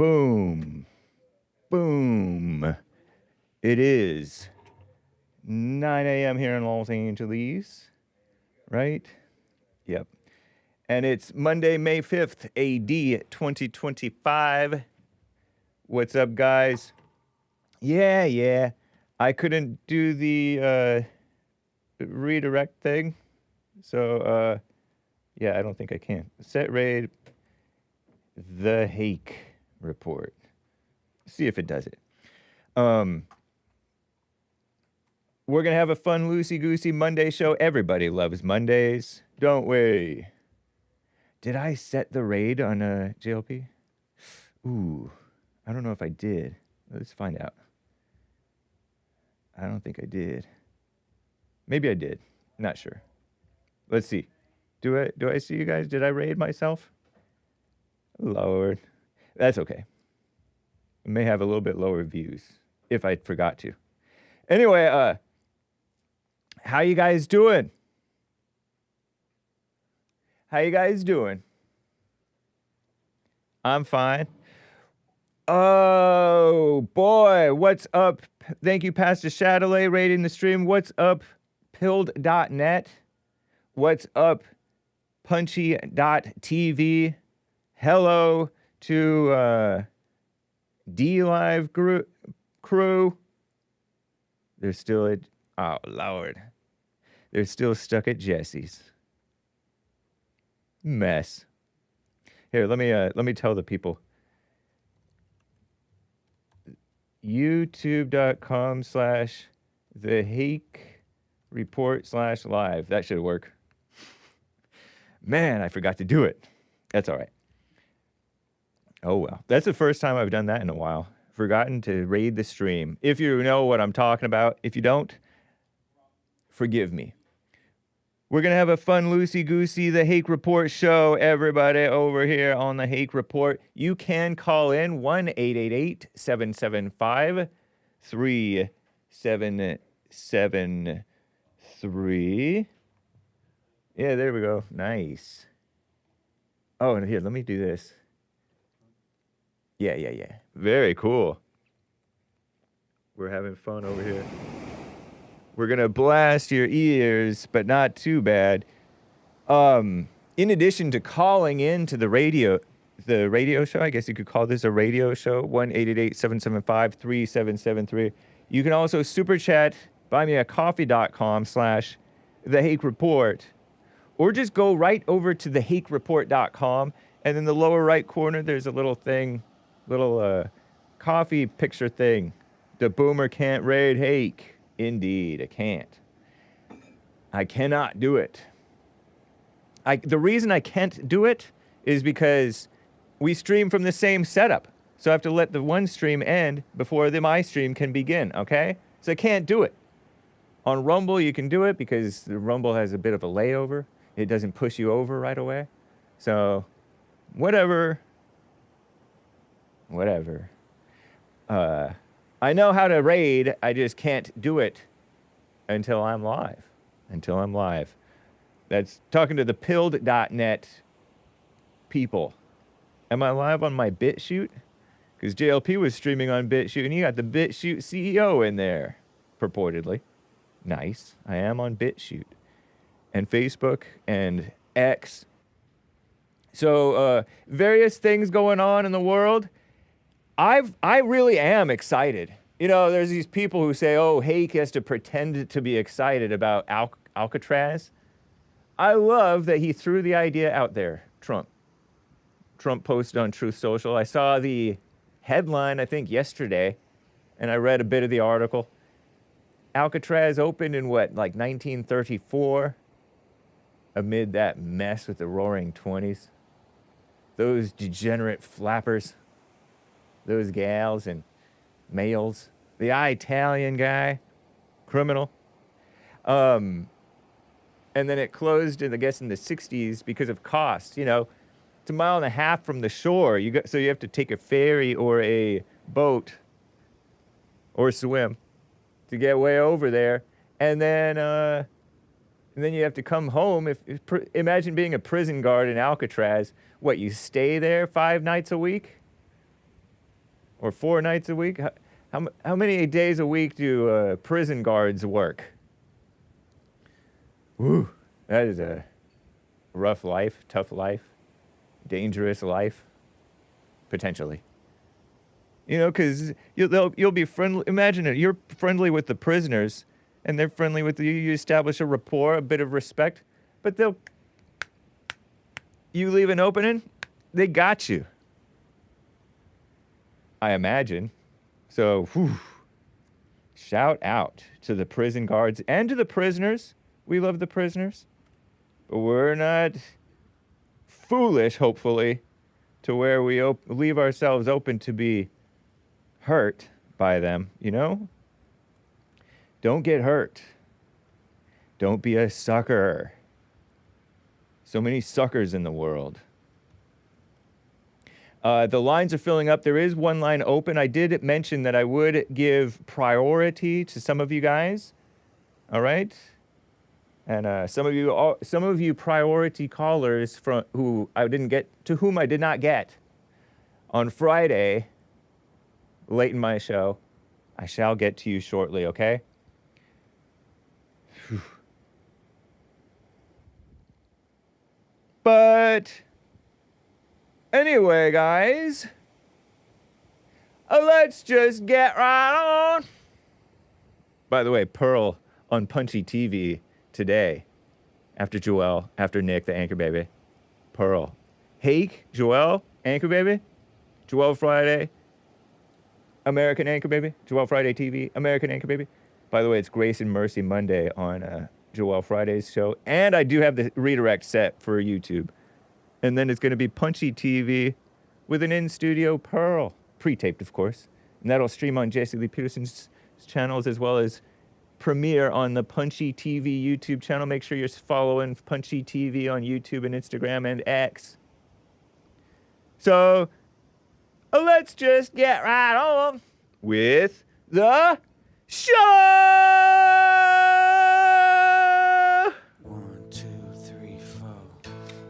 Boom. Boom. It is 9 a.m. here in Los Angeles, right? Yep. And it's Monday, May 5th, AD 2025. What's up, guys? Yeah. I couldn't do the redirect thing. So, yeah, I don't think I can. Set raid, the Hake report. See if it does it. We're going to have a fun, loosey-goosey Monday show. Everybody loves Mondays, don't we? Did I set the raid on JLP? Ooh, I don't know if I did. Let's find out. I don't think I did. Maybe I did. Not sure. Let's see. Do I see you guys? Did I raid myself? Lord. That's okay. I may have a little bit lower views if I forgot to. Anyway, how you guys doing? How you guys doing? I'm fine. Oh, boy. What's up? Thank you, Pastor Chatelet, rating the stream. What's up, pilled.net? What's up, Punchie.tv? Hello to D-Live crew. They're still at... Oh, Lord. They're still stuck at Jesse's. Mess. Here, let me tell the people. YouTube.com/the Hake report/live. That should work. Man, I forgot to do it. That's all right. Oh, well. That's the first time I've done that in a while. Forgotten to raid the stream. If you know what I'm talking about. If you don't, forgive me. We're going to have a fun, loosey-goosey, the Hake Report show, everybody over here on the Hake Report. You can call in 1-888-775-3773. Yeah, there we go. Nice. Oh, and here, let me do this. Yeah. Very cool. We're having fun over here. We're going to blast your ears, but not too bad. In addition to calling in to the radio show, I guess you could call this a radio show, 1-888-775-3773. You can also super chat, buymeacoffee.com/the Hake Report, or just go right over to thehakereport.com, and in the lower right corner, there's a little thing, coffee picture thing. The boomer can't raid Hake. Indeed, I can't. I cannot do it. The reason I can't do it is because we stream from the same setup. So I have to let the one stream end before my stream can begin, okay? So I can't do it. On Rumble, you can do it because the Rumble has a bit of a layover. It doesn't push you over right away. So, whatever. I know how to raid, I just can't do it until I'm live. That's talking to the pilled.net people. Am I live on my BitChute? Because JLP was streaming on BitChute, and you got the BitChute CEO in there, purportedly. Nice. I am on BitChute. And Facebook and X. So, various things going on in the world. I really am excited. You know, there's these people who say, oh, Hake has to pretend to be excited about Alcatraz. I love that he threw the idea out there, Trump. Trump posted on Truth Social. I saw the headline, I think, yesterday, and I read a bit of the article. Alcatraz opened in, 1934, amid that mess with the Roaring '20s. Those degenerate flappers. Those gals and males. The Italian guy, criminal. And then it closed, I guess, in the 60s because of cost. You know, it's 1.5 miles from the shore. So you have to take a ferry or a boat or swim to get way over there. And then you have to come home. Imagine being a prison guard in Alcatraz. What, you stay there 5 nights a week? or 4 nights a week? How many days a week do prison guards work? Woo, that is a rough life, tough life, dangerous life, potentially. You know, because you'll be friendly. Imagine it. You're friendly with the prisoners, and they're friendly with you. You establish a rapport, a bit of respect, but you leave an opening, they got you. I imagine. So, whew, shout out to the prison guards and to the prisoners. We love the prisoners, but we're not foolish, hopefully, to where we leave ourselves open to be hurt by them, you know? Don't get hurt. Don't be a sucker. So many suckers in the world. The lines are filling up. There is one line open. I did mention that I would give priority to some of you guys. All right? And some of you priority callers to whom I did not get on Friday, late in my show. I shall get to you shortly, okay? Whew. But anyway, guys, let's just get right on. By the way, Pearl on Punchie TV today, after Joelle, after Nick, the anchor baby. Pearl. Hake, Joelle, anchor baby. Joelle Friday, American anchor baby. Joelle Friday TV, American anchor baby. By the way, it's Grace and Mercy Monday on Joelle Friday's show. And I do have the redirect set for YouTube. And then it's going to be Punchie TV with an in-studio Pearl. Pre-taped, of course. And that'll stream on Jesse Lee Peterson's channels as well as premiere on the Punchie TV YouTube channel. Make sure you're following Punchie TV on YouTube and Instagram and X. So, let's just get right on with the show! 1, 2, 3, 4.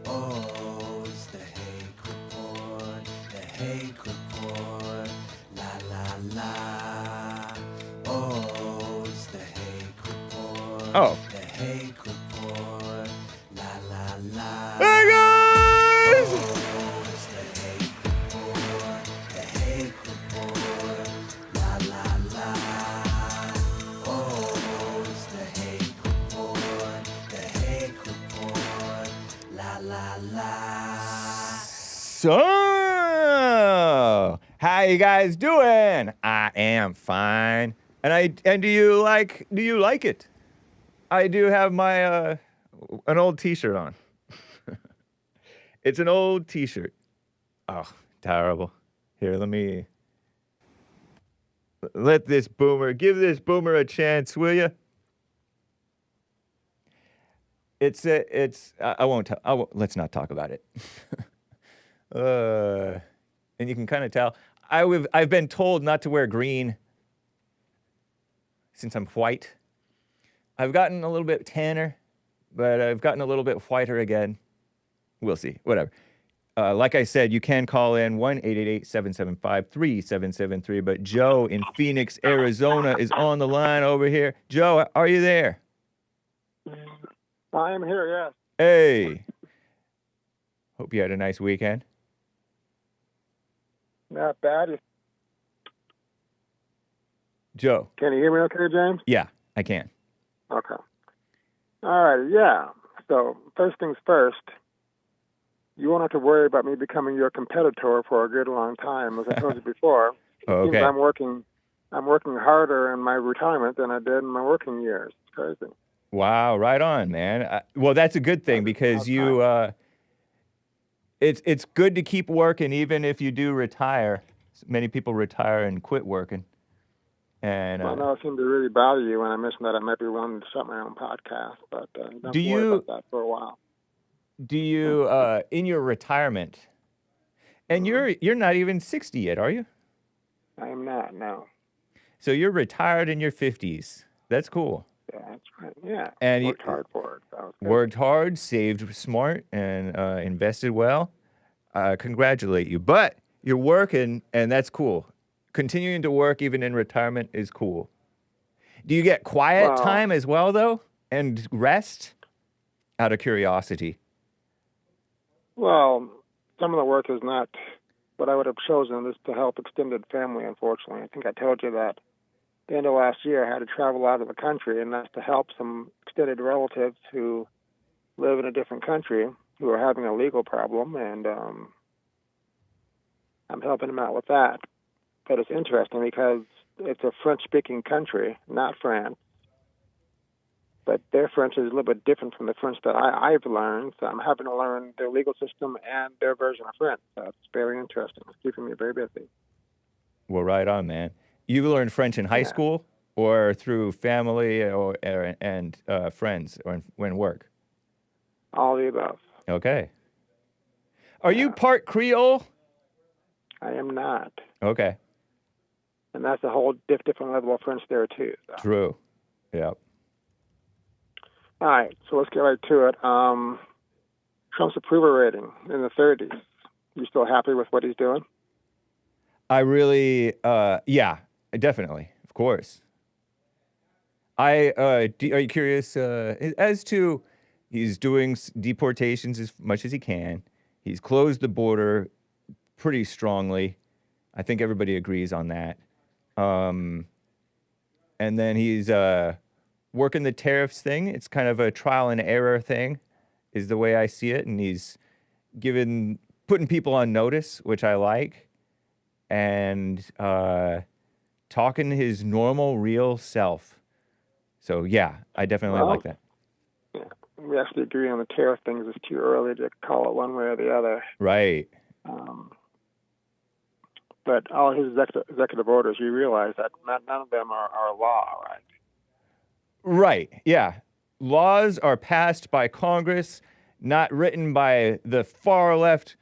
Oh, it's the Hake Report. The Hake Report. La la la. Oh, it's the Hake Report. Oh. The Hake Report. La la la. Hey, guys! Oh, it's the Hake Report. The Hake Report. La la la. Oh, it's the Hake Report. The Hake Report. La la la. So, how you guys doing? I am fine. And do you like it? I do have my an old t-shirt on. It's an old t-shirt. Oh, terrible. Here, let this boomer, give this boomer a chance, will you? I won't let's not talk about it. And you can kind of tell. I've been told not to wear green since I'm white. I've gotten a little bit tanner, but I've gotten a little bit whiter again. We'll see. Whatever. Like I said, you can call in 1-888-775-3773. But Joe in Phoenix, Arizona is on the line over here. Joe, are you there? I am here, yes. Hey. Hope you had a nice weekend. Not bad. Joe. Can you hear me okay, James? Yeah, I can. Okay. All right, yeah. So, first things first, you won't have to worry about me becoming your competitor for a good long time. As I told you before, Okay. I'm working harder in my retirement than I did in my working years. It's crazy. Wow, right on, man. Well, that's a good thing because it's good to keep working even if you do retire. Many people retire and quit working. And Well, no, it seemed to really bother you when I mentioned that I might be wanting to start my own podcast, but don't Do worry you- about that for a while. do you in your retirement, and you're not even 60 yet, are you? I am not, no. So you're retired in your 50s. That's cool. Yeah, that's right. Yeah, And worked hard for it. That was good. Worked hard, saved smart, and invested well. Congratulate you. But you're working, and that's cool. continuing to work even in retirement is cool. Do you get quiet time as well, though, and rest? Out of curiosity. Well, some of the work is not what I would have chosen, is to help extended family, unfortunately. I think I told you that the end of last year I had to travel out of the country, and that's to help some extended relatives who live in a different country who are having a legal problem, and I'm helping them out with that. But it's interesting because it's a French-speaking country, not France. But their French is a little bit different from the French that I've learned. So I'm having to learn their legal system and their version of French. So it's very interesting. It's keeping me very busy. Well, right on, man. You learned French in high school or through family and friends or when work? All the above. Okay. Are you part Creole? I am not. Okay. And that's a whole different level of French there, too. So. True. Yep. All right, so let's get right to it. Trump's approval rating in the 30s. You still happy with what he's doing? I really, yeah, definitely, of course. Are you curious as to he's doing deportations as much as he can. He's closed the border pretty strongly. I think everybody agrees on that. And then he's working the tariffs thing. It's kind of a trial and error thing, is the way I see it. And he's putting people on notice, which I like, and talking his normal, real self. So yeah, I definitely like that. Yeah, we actually agree on the tariff things. It's too early to call it one way or the other. Right. But all his executive orders, you realize that none of them are law, right? Right, yeah. Laws are passed by Congress, not written by the far left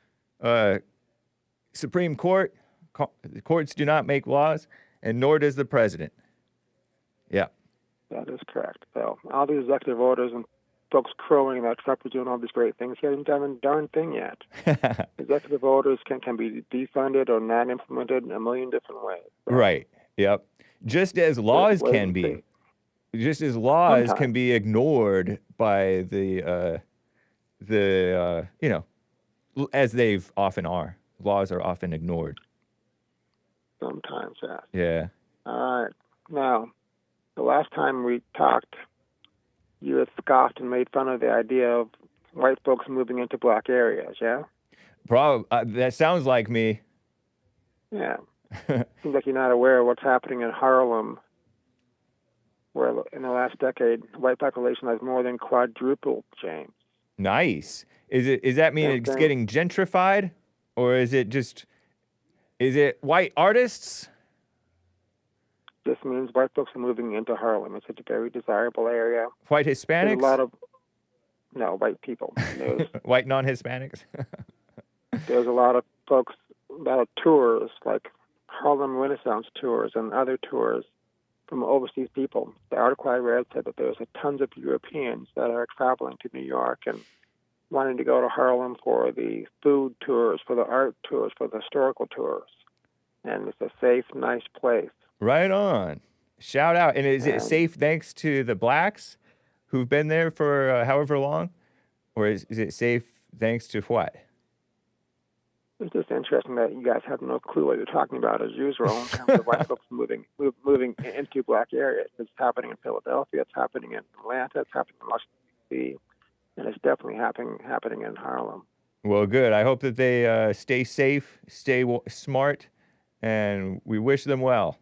Supreme Court. The courts do not make laws, and nor does the president. Yeah. That is correct. So all these executive orders and folks crowing that Trump is doing all these great things, he hasn't done a darn thing yet. Executive orders can be defunded or not implemented in a million different ways. So. Right, yep. Just as laws can be. Just as laws can be ignored by the you know, as they've often are. Laws are often ignored. Sometimes, yes. Yeah. All right. Now, the last time we talked, you had scoffed and made fun of the idea of white folks moving into black areas, yeah? That sounds like me. Yeah. Seems like you're not aware of what's happening in Harlem, where in the last decade, the white population has more than quadrupled, James. Nice. Is that mean it's getting gentrified? Or is it white artists? This means white folks are moving into Harlem. It's a very desirable area. White Hispanics? There's white people. White non-Hispanics? There's a lot of folks, a lot of tours, like Harlem Renaissance tours and other tours from overseas people. The article I read said that there's tons of Europeans that are traveling to New York and wanting to go to Harlem for the food tours, for the art tours, for the historical tours. And it's a safe, nice place. Right on. Shout out. And is it safe thanks to the blacks who've been there for however long? Or is it safe thanks to what? It's just interesting that you guys have no clue what you're talking about as usual in terms of white folks moving into black areas. It's happening in Philadelphia. It's happening in Atlanta. It's happening in Washington, D.C. And it's definitely happening in Harlem. Well, good. I hope that they stay safe, stay smart, and we wish them well.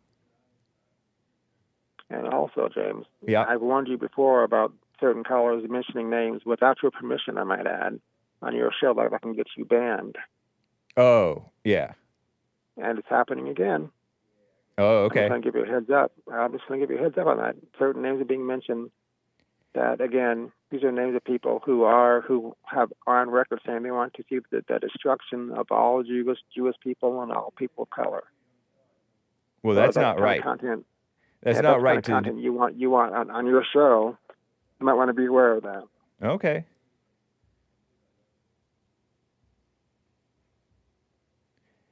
And also, James, yeah. I've warned you before about certain callers mentioning names without your permission, I might add, on your show, like that can get you banned. Oh, yeah. And it's happening again. Oh, okay. I'm just going to give you a heads up. I'm just going to give you a heads up on that. Certain names are being mentioned that, again, these are names of people who are on record saying they want to see the destruction of all Jewish people and all people of color. Well, that's not right. That's not right. Content you want on your show. You might want to be aware of that.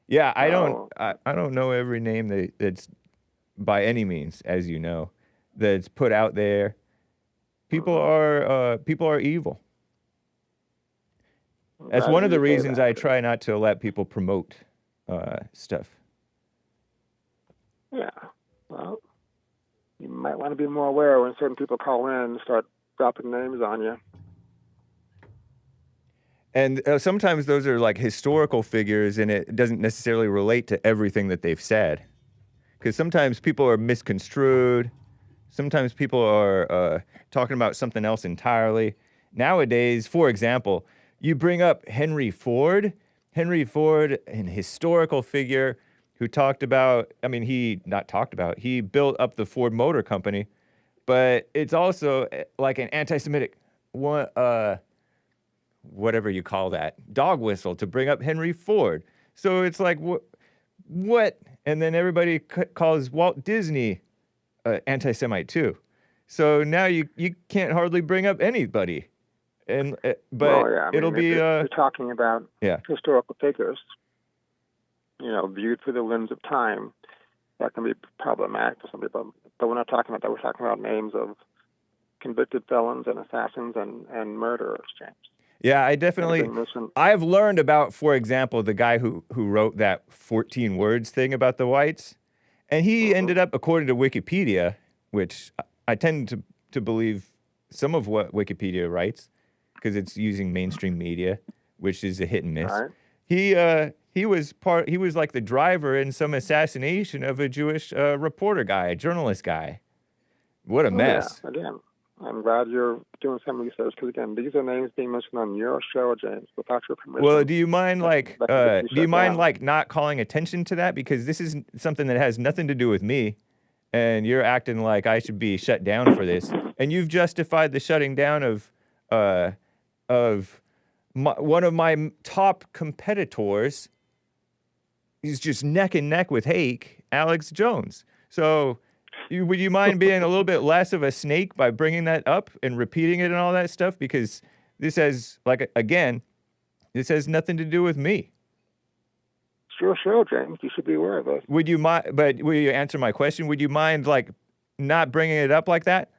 Yeah, So, I don't know every name that's by any means, as you know, that's put out there. People are evil. That's glad one of you the say reasons that. I try not to let people promote stuff. Yeah. Well, you might want to be more aware when certain people call in and start dropping names on you. And sometimes those are like historical figures, and it doesn't necessarily relate to everything that they've said. Because sometimes people are misconstrued. Sometimes people are talking about something else entirely. Nowadays, for example, you bring up Henry Ford. Henry Ford, an historical figure who talked about, I mean, he built up the Ford Motor Company, but it's also like an anti-Semitic one, whatever you call that, dog whistle to bring up Henry Ford. So it's like, what? And then everybody calls Walt Disney anti-Semite too. So now you can't hardly bring up anybody. And but Well, yeah, I mean, it'll be if you're talking about yeah. historical figures, viewed through the lens of time, that can be problematic for some people. But we're not talking about that. We're talking about names of convicted felons and assassins and murderers, James. Yeah, I've learned about, for example, the guy who wrote that 14 words thing about the whites. And he ended up, according to Wikipedia, which I tend to believe some of what Wikipedia writes, because it's using mainstream media, which is a hit and miss. Right. He was like the driver in some assassination of a Jewish reporter guy, a journalist guy. What a mess. Yeah, again, I'm glad you're doing some research, because again, these are names being mentioned on your show, James, without your permission. Well, do you mind not calling attention to that? Because this is something that has nothing to do with me, and you're acting like I should be shut down for this. And you've justified the shutting down of one of my top competitors. He's just neck and neck with Hake, Alex Jones. So would you mind being a little bit less of a snake by bringing that up and repeating it and all that stuff? Because this has, this has nothing to do with me. Sure, James. You should be aware of this. Would you mind, but will you answer my question? Would you mind, not bringing it up like that?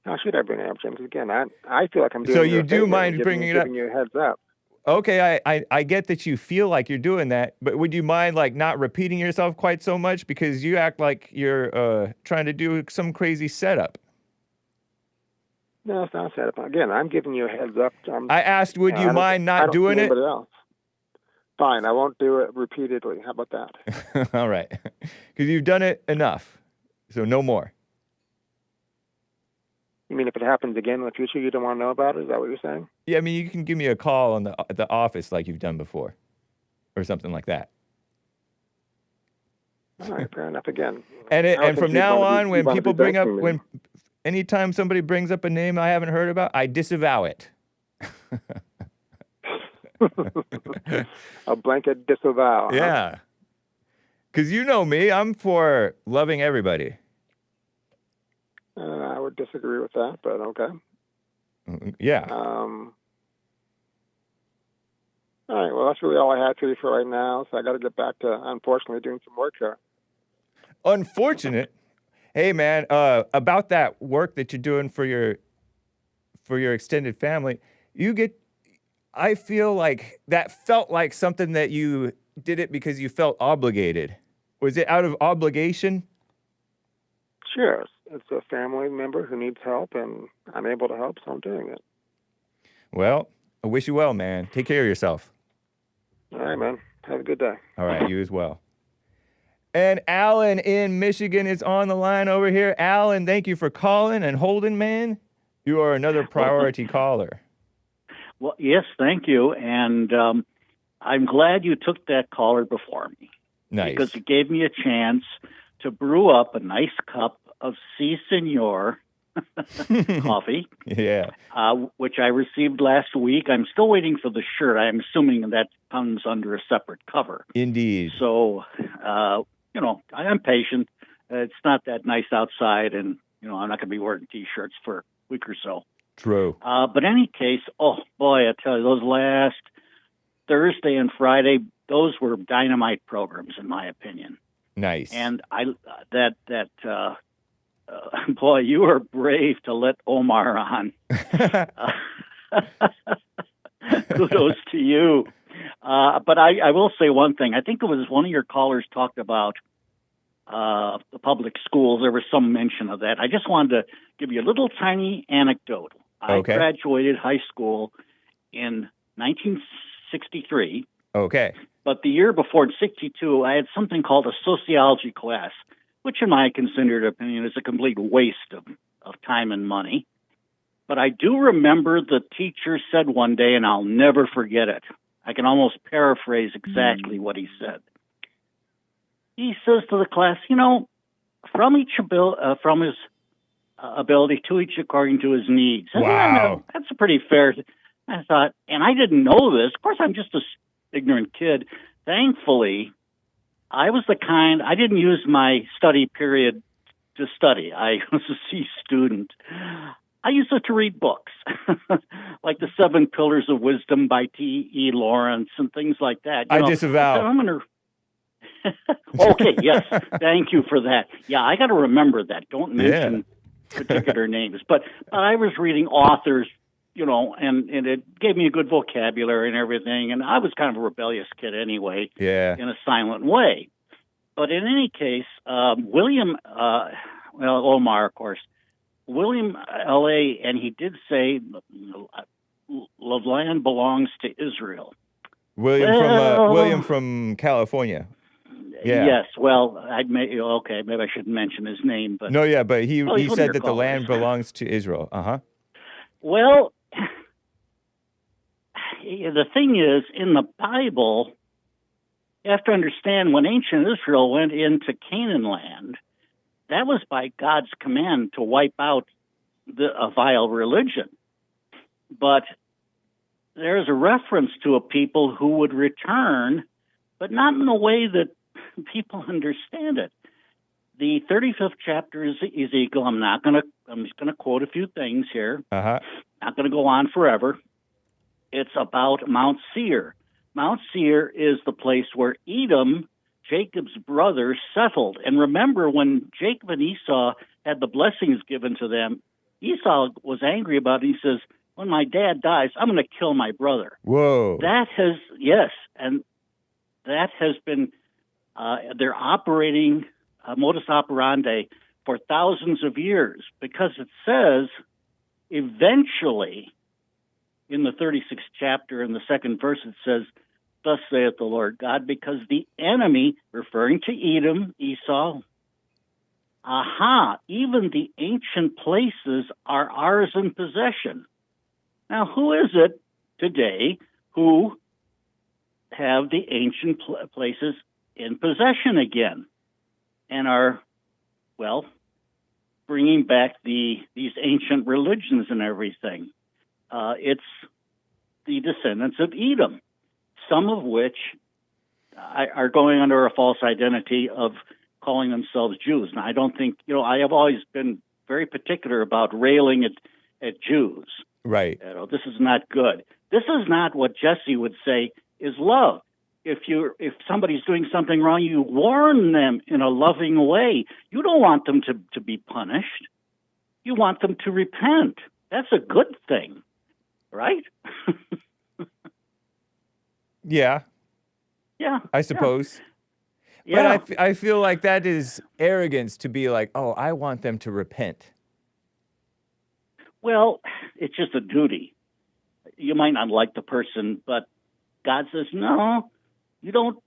How should I bring it up, James? Again, I feel like I'm doing. So you do mind bringing it up? Giving you a heads up. Okay, I get that you feel like you're doing that, but would you mind not repeating yourself quite so much, because you act like you're trying to do some crazy setup? No, it's not a setup. Again, I'm giving you a heads up. I asked, would you mind not doing it? Else. Fine, I won't do it repeatedly. How about that? All right, because you've done it enough, so no more. You mean if it happens again in the future, you don't want to know about it? Is that what you're saying? Yeah, I mean, you can give me a call on the office like you've done before, or something like that. All right, fair enough. Again, and from now on, when people bring up, anytime somebody brings up a name I haven't heard about, I disavow it. A blanket disavow. Yeah, because you know me, I'm for loving everybody. I would disagree with that, but okay. Yeah. All right, well, that's really all I had for you for right now, so I got to get back to, unfortunately, doing some work here. Unfortunate? Hey, man, about that work that you're doing for your extended family, I feel like that felt like something that you did it because you felt obligated. Was it out of obligation? Sure. It's a family member who needs help, and I'm able to help, so I'm doing it. Well, I wish you well, man. Take care of yourself. All right, man. Have a good day. All right, you as well. And Alan in Michigan is on the line over here. Alan, thank you for calling and holding, man. You are another priority caller. Well, yes, thank you. And I'm glad you took that caller before me. Nice. Because it gave me a chance to brew up a nice cup of Si Senor coffee. Yeah. Which I received last week. I'm still waiting for the shirt. I'm assuming that comes under a separate cover. Indeed. So, I am patient. It's not that nice outside, and, I'm not going to be wearing T-shirts for a week or so. True. But in any case, oh, boy, I tell you, those last Thursday and Friday, those were dynamite programs, in my opinion. Nice. And boy, you were brave to let Omar on. Kudos to you. But I will say one thing. I think it was one of your callers talked about the public schools. There was some mention of that. I just wanted to give you a little tiny anecdote. Okay. I graduated high school in 1963. Okay. But the year before, in 62, I had something called a sociology class, which in my considered opinion is a complete waste of time and money. But I do remember the teacher said one day, and I'll never forget it. I can almost paraphrase exactly what he said. He says to the class, from his ability to each according to his needs. And Wow. That's a pretty fair. I thought, and I didn't know this. Of course, I'm just an ignorant kid. Thankfully, I was the kind, I didn't use my study period to study. I was a C student. I used it to read books, like The 7 Pillars of Wisdom by T.E. Lawrence and things like that. I disavow. I'm going to... Okay, yes. Thank you for that. Yeah, I got to remember that. Don't mention particular names. But I was reading authors, and it gave me a good vocabulary and everything. And I was kind of a rebellious kid anyway, in a silent way. But in any case, Omar, of course, William L.A., and he did say the land belongs to Israel. William from California. Yeah. Yes. Well, maybe I shouldn't mention his name, but no, yeah, but he said that the callers. land belongs to Israel. Well, the thing is, in the Bible, you have to understand when ancient Israel went into Canaan land, that was by God's command to wipe out a vile religion. But there's a reference to a people who would return, but not in the way that people understand it. The 35th chapter is Ezekiel. I'm just going to quote a few things here. Not going to go on forever. It's about Mount Seir. Mount Seir is the place where Edom, Jacob's brother, settled. And remember, when Jacob and Esau had the blessings given to them, Esau was angry about it. He says, when my dad dies, I'm going to kill my brother. Whoa. And that has been their operating modus operandi for thousands of years, because it says eventually in the 36th chapter, in the second verse, it says, thus saith the Lord God, because the enemy, referring to Edom, Esau, even the ancient places are ours in possession. Now, who is it today who have the ancient places in possession again and are, bringing back these ancient religions and everything? It's the descendants of Edom, some of which are going under a false identity of calling themselves Jews. Now, I don't think, I have always been very particular about railing at Jews. Right. This is not good. This is not what Jesse would say is love. If somebody's doing something wrong, you warn them in a loving way. You don't want them to be punished. You want them to repent. That's a good thing, right? Yeah. Yeah. I suppose. Yeah. But I feel like that is arrogance to be like, oh, I want them to repent. Well, it's just a duty. You might not like the person, but God says, no, you don't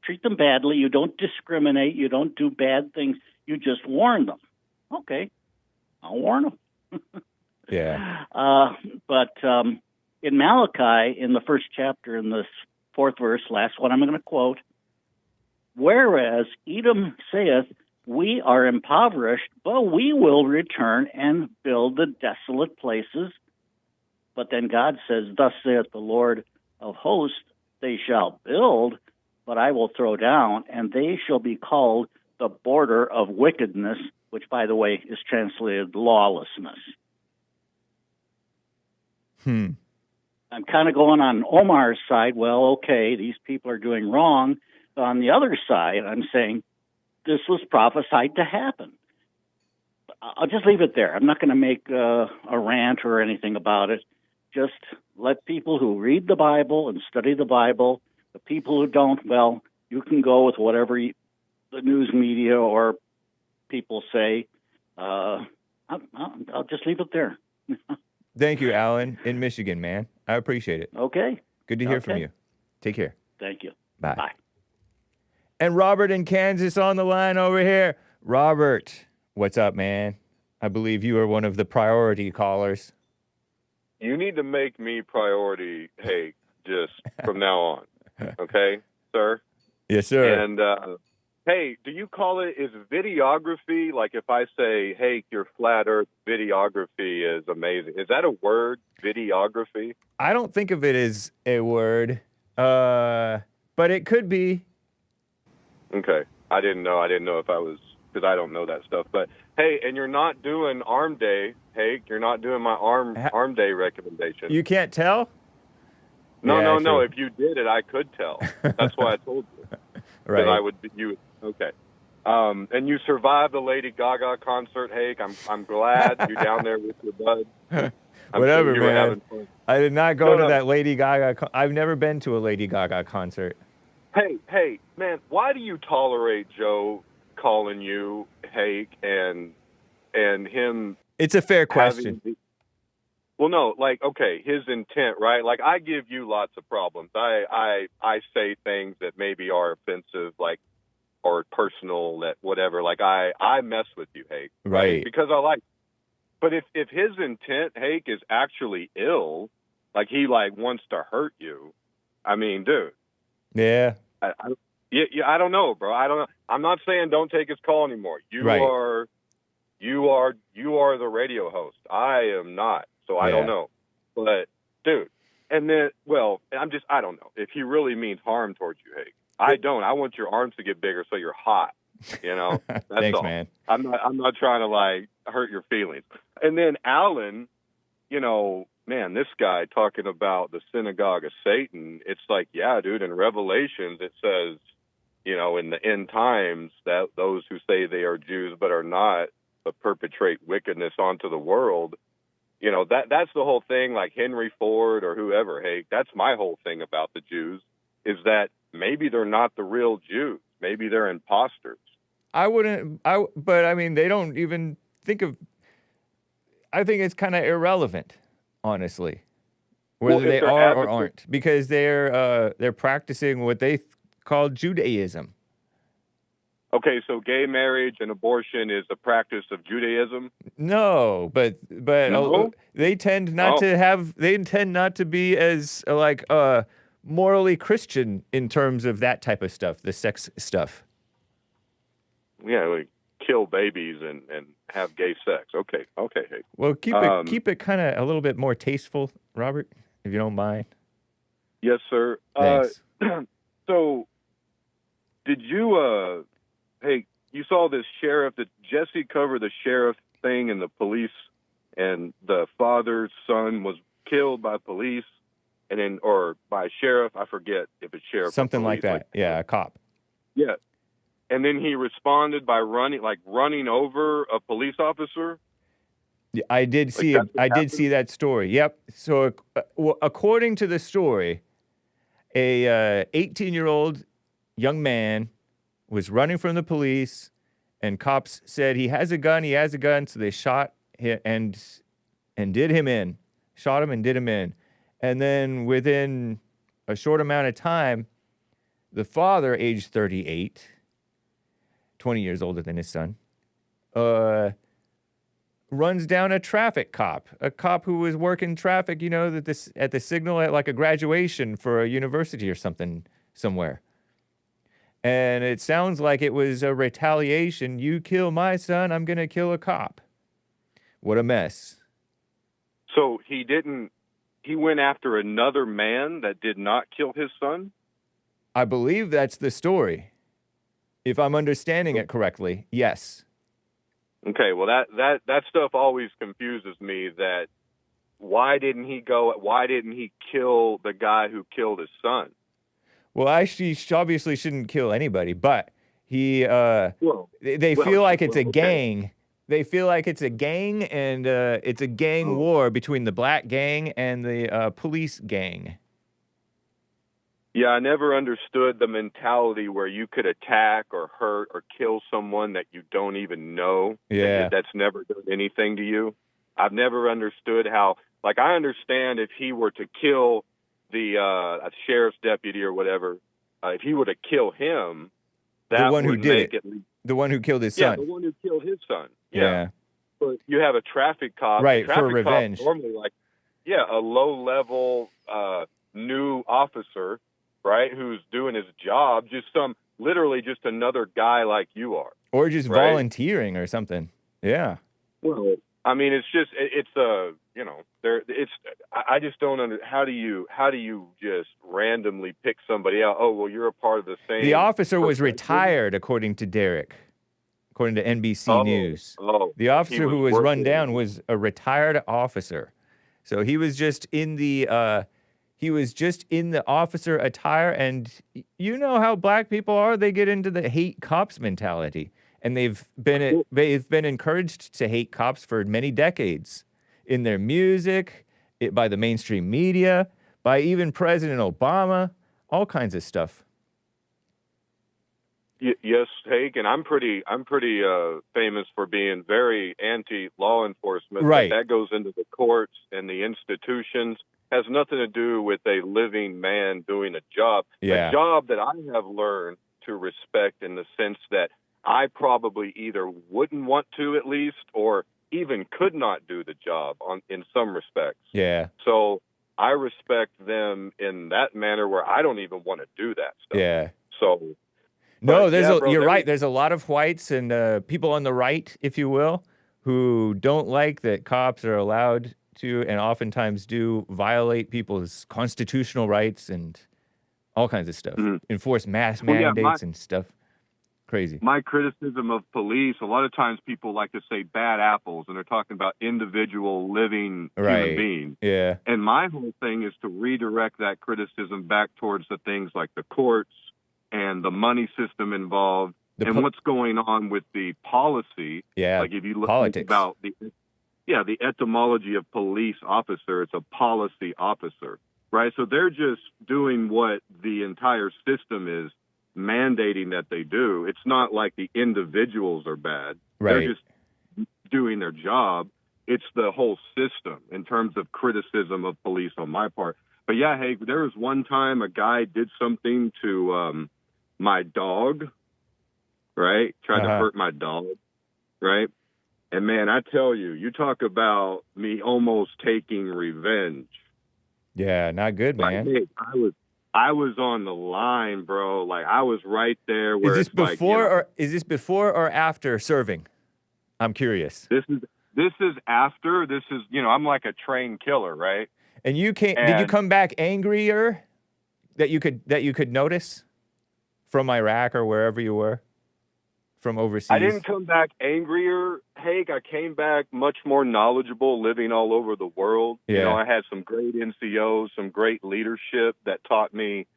treat them badly. You don't discriminate. You don't do bad things. You just warn them. Okay, I'll warn them. Yeah. But in Malachi, in the first chapter, in the 4th verse, last one I'm going to quote, whereas Edom saith, we are impoverished, but we will return and build the desolate places. But then God says, thus saith the Lord of hosts, they shall build, but I will throw down, and they shall be called the border of wickedness, which, by the way, is translated lawlessness. I'm kind of going on Omar's side. Well, okay, these people are doing wrong. On the other side, I'm saying this was prophesied to happen. I'll just leave it there. I'm not going to make a rant or anything about it. Just let people who read the Bible and study the Bible, the people who don't, well, you can go with whatever the news media or people say. I'll just leave it there. Thank you, Alan, in Michigan, man. I appreciate it. Okay. Good to hear from you. Take care. Thank you. Bye. Bye. And Robert in Kansas on the line over here. Robert, what's up, man? I believe you are one of the priority callers. You need to make me priority, Hake, just from now on. Okay, sir? Yes, sir. And, hey, do you call it, is videography, like if I say, Hake, your flat earth videography is amazing. Is that a word, videography? I don't think of it as a word, but it could be. Okay. I didn't know if I was, because I don't know that stuff. But, hey, and you're not doing Arm Day, Hake. You're not doing my Arm Day recommendation. You can't tell? No, Yeah, no. true. If you did it, I could tell. That's why I told you. Right. Okay. And you survived the Lady Gaga concert, Hake. I'm glad you're down there with your bud. Whatever, you were man. having fun. I did not go to that Lady Gaga. I've never been to a Lady Gaga concert. Hey, man, why do you tolerate Joe calling you Hake and him? It's a fair question. Well, no, like, okay, his intent, right? Like, I give you lots of problems. I say things that maybe are offensive, like, or personal, that whatever. Like, I mess with you, Hake. Right. Because I like. But if his intent, Hake, is actually ill, like he like wants to hurt you, I mean, dude. Yeah. I don't know, bro. I don't know. I'm not saying don't take his call anymore. You are the radio host. I am not. So I don't know. But dude, and then, well, I don't know if he really means harm towards you, Hake. I don't. I want your arms to get bigger so you're hot. You know, that's Thanks, all. man. I'm not trying to like hurt your feelings. And then Alan, you know, man, this guy talking about the synagogue of Satan. It's like, yeah, dude, in Revelations it says, you know, in the end times that those who say they are Jews but are not, but perpetrate wickedness onto the world. You know, that's the whole thing, like Henry Ford or whoever, hey, that's my whole thing about the Jews, is that maybe they're not the real Jews. Maybe they're imposters. But I mean, they don't even think of, I think it's kind of irrelevant, honestly, whether they are or aren't, because they're practicing what they call Judaism. Okay, so gay marriage and abortion is a practice of Judaism? No, but No? they tend not to be as like morally Christian in terms of that type of stuff, the sex stuff. Yeah, like kill babies and have gay sex. Okay, hey. Well, keep it kind of a little bit more tasteful, Robert, if you don't mind. Yes, sir. Thanks. So, did you hey, you saw this sheriff, that Jesse covered the sheriff thing and the police, and the father's son was killed by police, and then, or by sheriff, I forget if it's sheriff. Something like that. Yeah, a cop. Yeah. And then he responded by running over a police officer. Yeah, I did see that story. Yep. So according to the story, a 18-year-old young man was running from the police, and cops said he has a gun, so they shot him and did him in. Shot him and did him in. And then within a short amount of time, the father, age 38, 20 years older than his son, runs down a traffic cop, a cop who was working traffic, you know, at the signal at like a graduation for a university or something somewhere. And it sounds like it was a retaliation. You kill my son, I'm going to kill a cop. What a mess. So he went after another man that did not kill his son? I believe that's the story. If I'm understanding it correctly, yes. Okay, well, that stuff always confuses me, that why didn't he kill the guy who killed his son? Well, actually, he obviously shouldn't kill anybody, but they feel like it's a gang. They feel like it's a gang, and it's a gang war between the black gang and the police gang. Yeah, I never understood the mentality where you could attack or hurt or kill someone that you don't even know. Yeah. That's never done anything to you. I've never understood how, like, I understand if he were to kill the sheriff's deputy or whatever, if he were to kill him, that the one who would did make it. The one who killed his son. Yeah, the one who killed his son. Yeah. But you have a traffic cop. Right, traffic for revenge. Cop normally, like, a low-level new officer, right, who's doing his job, literally just another guy like you are. Or just right? volunteering or something. Yeah. Well, I mean, it's I just don't how do you just randomly pick somebody out? Oh, well, you're a part of the same. The officer was retired, according to Derek, according to NBC News. The officer who was run down was a retired officer. So he was just in the officer attire, and you know how black people are. They get into the hate cops mentality, and they've been encouraged to hate cops for many decades in their music, by the mainstream media, by even President Obama, all kinds of stuff. Yes, Hake, and I'm pretty famous for being very anti-law enforcement. Right. But that goes into the courts and the institutions. Has nothing to do with a living man doing a job. Yeah. A job that I have learned to respect in the sense that I probably either wouldn't want to, at least, or even could not do the job in some respects. Yeah. So I respect them in that manner where I don't even want to do that stuff. Yeah. So. No, you're right. There's a lot of whites and people on the right, if you will, who don't like that cops are allowed to, and oftentimes do, violate people's constitutional rights and all kinds of stuff. Mm-hmm. Enforce mass mandates and stuff. Crazy. My criticism of police, a lot of times people like to say bad apples, and they're talking about individual living human beings. Yeah. And my whole thing is to redirect that criticism back towards the things like the courts and the money system involved, and what's going on with the policy. Yeah, like if you look politics. About the etymology of police officer, it's a policy officer, right? So they're just doing what the entire system is mandating that they do. It's not like the individuals are bad. Right. They're just doing their job. It's the whole system in terms of criticism of police on my part. But yeah, hey, there was one time a guy did something to my dog, right? Tried to hurt my dog, right? And man, I tell you, you talk about me almost taking revenge. Yeah, not good, man. Like, I was on the line, bro. Like I was right there. Where is this before or after serving? I'm curious. This is after. This is, I'm like a trained killer, right? And you came. Did you come back angrier that you could notice from Iraq or wherever you were, from overseas? I didn't come back angrier, Hake. I came back much more knowledgeable, living all over the world. Yeah. I had some great NCOs, some great leadership that taught me.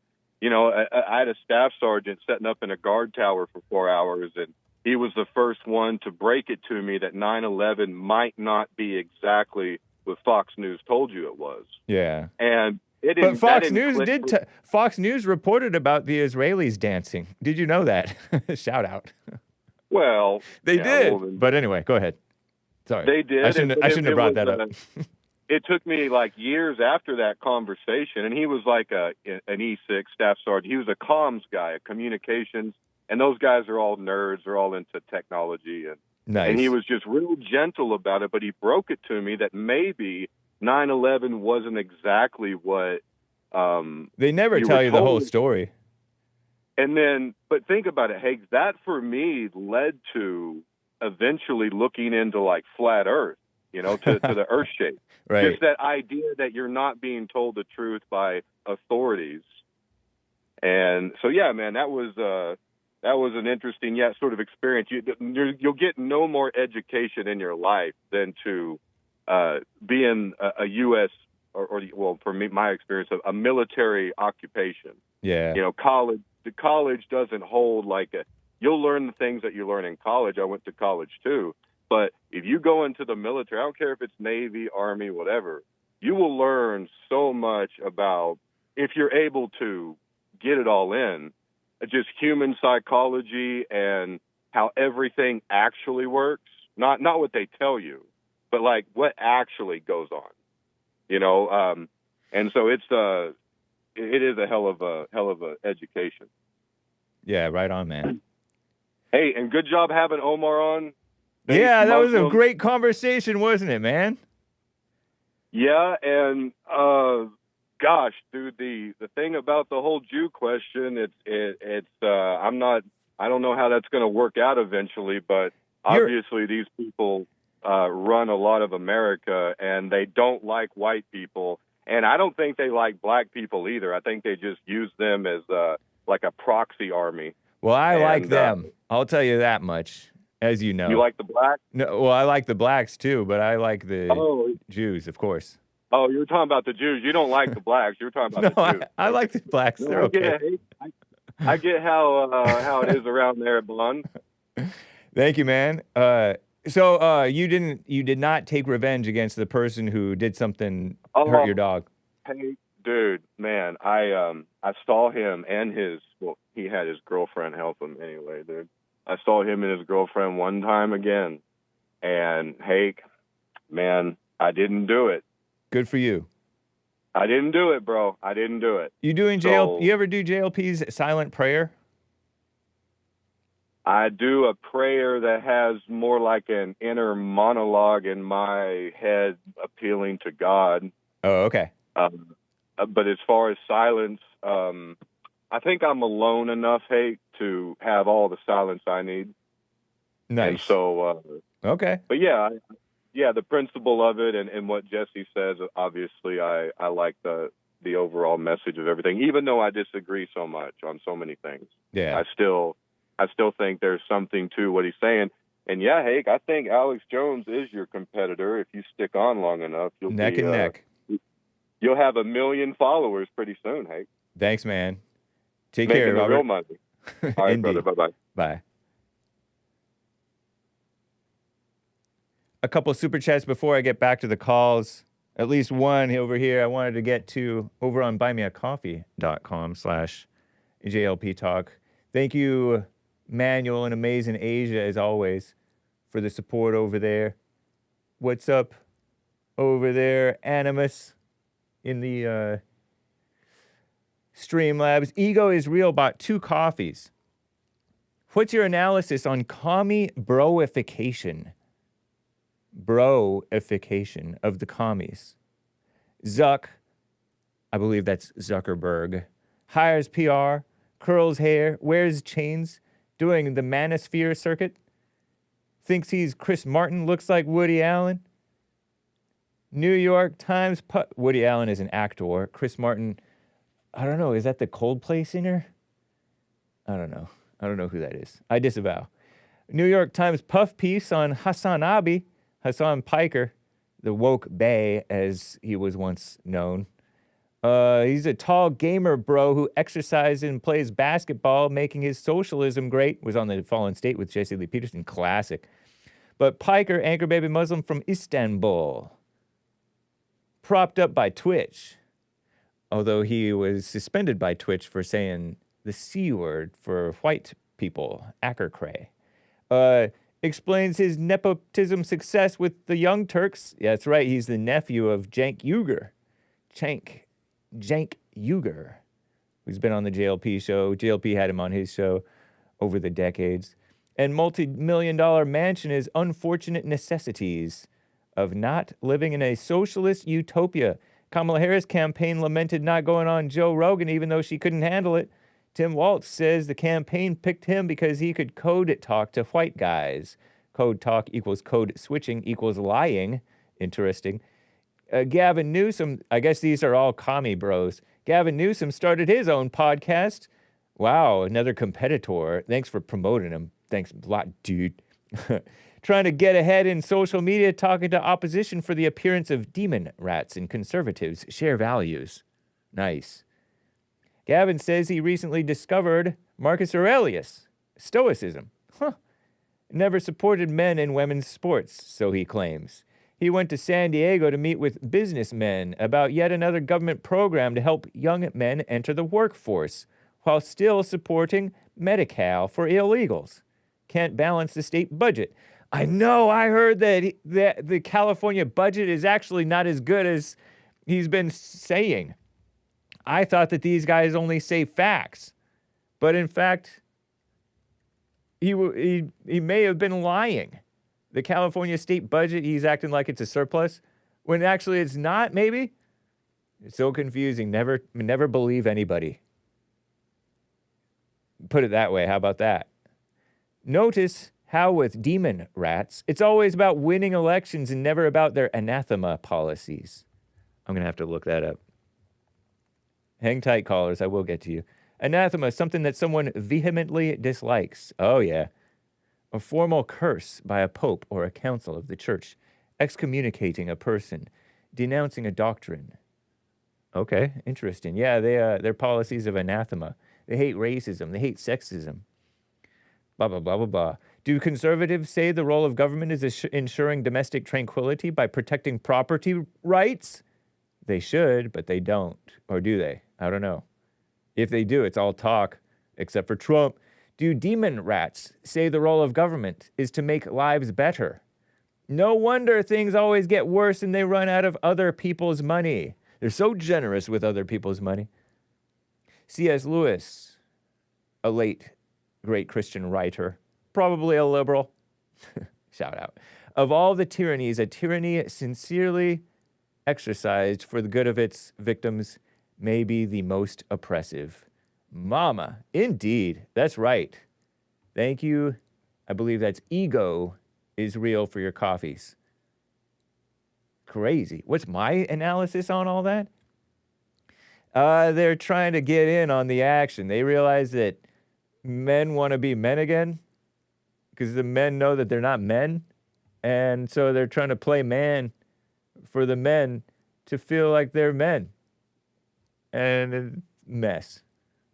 I had a staff sergeant setting up in a guard tower for 4 hours, and he was the first one to break it to me that 9/11 might not be exactly what Fox News told you it was. Yeah. And but Fox News reported about the Israelis dancing. Did you know that? Shout out. Well, they did. But anyway, go ahead. Sorry. They did. I shouldn't have brought that up. It took me like years after that conversation, and he was like an E6 staff sergeant. He was a comms guy, a communications, and those guys are all nerds. They're all into technology. Nice. And he was just real gentle about it, but he broke it to me that maybe 9/11 wasn't exactly what they never tell you the whole story. And then, but think about it, Hake, that for me led to eventually looking into like flat Earth, to the Earth shape. Right. Just that idea that you're not being told the truth by authorities. And so, yeah, man, that was an interesting, sort of experience. You'll get no more education in your life than to being a U.S. or well, for me, my experience of a military occupation. Yeah. You know, the college doesn't hold like you'll learn the things that you learn in college. I went to college too. But if you go into the military, I don't care if it's Navy, Army, whatever, you will learn so much about, if you're able to get it all in, just human psychology and how everything actually works. Not what they tell you, but like what actually goes on, you know? And so it is a hell of a education. Yeah, right on, man. Hey, and good job having Omar on. Yeah, that was a great conversation, wasn't it, man? Yeah, and gosh, dude, the thing about the whole Jew question, I don't know how that's going to work out eventually, but obviously these people run a lot of America, and they don't like white people, and I don't think they like black people either. I think they just use them as like a proxy army. Well, I like them. I'll tell you that much, as you know. You like the blacks? No, well, I like the blacks too, but I like the Jews, of course. Oh, you were talking about the Jews. You don't like the blacks. You were talking about the Jews. I like the blacks. They're okay. I get how it is around there at Blonde. Thank you, man. So you did not take revenge against the person who did something hurt your dog. Hey, dude, man, I saw him and he had his girlfriend help him anyway, dude. I saw him and his girlfriend one time again, and Hake, man, I didn't do it. Good for you. I didn't do it, bro. I didn't do it. You ever do JLP's silent prayer? I do a prayer that has more like an inner monologue in my head appealing to God. Oh, okay. But as far as silence, I think I'm alone enough, Hake, to have all the silence I need. Nice. And so, okay. But yeah, the principle of it and what Jesse says, obviously, I like the overall message of everything, even though I disagree so much on so many things. Yeah. I still think there's something to what he's saying. And yeah, Hake, I think Alex Jones is your competitor. If you stick on long enough, you'll neck and neck. You'll have 1 million followers pretty soon, Hake. Thanks, man. Take Making care, the Robert. real money. All right, brother. Bye-bye. Bye. A couple of super chats before I get back to the calls. At least one over here I wanted to get to over on buymeacoffee.com/JLP Talk. Thank you, Manuel and Amazing Asia, as always, for the support over there. What's up over there, Animus, in the Streamlabs? Ego is real, bought 2 coffees. What's your analysis on commie broification? Broification of the commies. Zuck, I believe that's Zuckerberg, hires PR, curls hair, wears chains, doing the manosphere circuit, thinks he's Chris Martin, looks like Woody Allen. New York Times, Woody Allen is an actor. Chris Martin, I don't know, is that the Coldplay singer? I don't know who that is. I disavow. New York Times puff piece on Hassan Piker, the woke bae, as he was once known. He's a tall gamer bro who exercises and plays basketball, making his socialism great. Was on the Fallen State with Jesse Lee Peterson, classic. But Piker, anchor baby Muslim from Istanbul, propped up by Twitch, although he was suspended by Twitch for saying the C word for white people, Ackercray. Explains his nepotism success with the Young Turks. Yeah, that's right. He's the nephew of Cenk Uygur. Cenk Uygur, who's been on the JLP show. JLP had him on his show over the decades. And multi-million-dollar mansion is unfortunate necessities of not living in a socialist utopia. Kamala Harris campaign lamented not going on Joe Rogan even though she couldn't handle it. Tim Waltz says the campaign picked him because he could code talk to white guys. Code talk equals code switching equals lying. Interesting. Gavin Newsom, I guess these are all commie bros. Gavin Newsom started his own podcast. Wow, another competitor. Thanks for promoting him. Thanks a lot, dude. Trying to get ahead in social media, talking to opposition for the appearance of demon rats and conservatives share values. Nice. Gavin says he recently discovered Marcus Aurelius, Stoicism. Never supported men in women's sports, so he claims. He went to San Diego to meet with businessmen about yet another government program to help young men enter the workforce, while still supporting Medi-Cal for illegals. Can't balance the state budget. I know, I heard that the California budget is actually not as good as he's been saying. I thought that these guys only say facts. But in fact, he may have been lying. The California state budget, he's acting like it's a surplus, when actually it's not, maybe? It's so confusing. Never believe anybody. Put it that way. How about that? Notice how with demon rats, it's always about winning elections and never about their anathema policies. I'm going to have to look that up. Hang tight, callers. I will get to you. Anathema, something that someone vehemently dislikes. Oh, yeah. A formal curse by a pope or a council of the church, excommunicating a person, denouncing a doctrine. Okay, interesting. Yeah, their policies of anathema. They hate racism. They hate sexism. Blah, blah, blah, blah, blah. Do conservatives say the role of government is ensuring domestic tranquility by protecting property rights? They should, but they don't. Or do they? I don't know. If they do, it's all talk, except for Trump. Do demon rats say the role of government is to make lives better? No wonder things always get worse and they run out of other people's money. They're so generous with other people's money. C.S. Lewis, a late great Christian writer, probably a liberal, shout out. Of all the tyrannies, a tyranny sincerely exercised for the good of its victims may be the most oppressive. Mama, indeed, that's right. Thank you. I believe that's ego is real for your coffees. Crazy. What's my analysis on all that? They're trying to get in on the action. They realize that men want to be men again because the men know that they're not men. And so they're trying to play man for the men to feel like they're men. And a mess.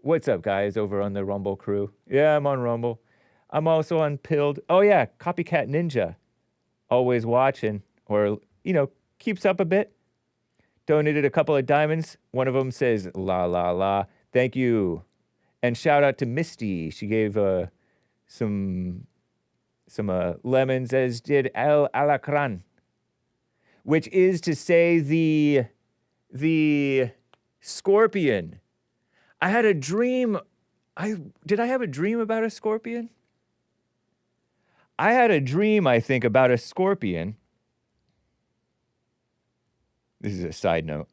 What's up, guys, over on the Rumble crew? Yeah, I'm on Rumble. I'm also on Pilled. Oh, yeah, Copycat Ninja. Always watching, or, keeps up a bit. Donated a couple of diamonds. One of them says, la, la, la. Thank you. And shout out to Misty. She gave some lemons, as did El Alacran, which is to say the scorpion. I had a dream. Did I have a dream about a scorpion? I had a dream, I think, about a scorpion. This is a side note.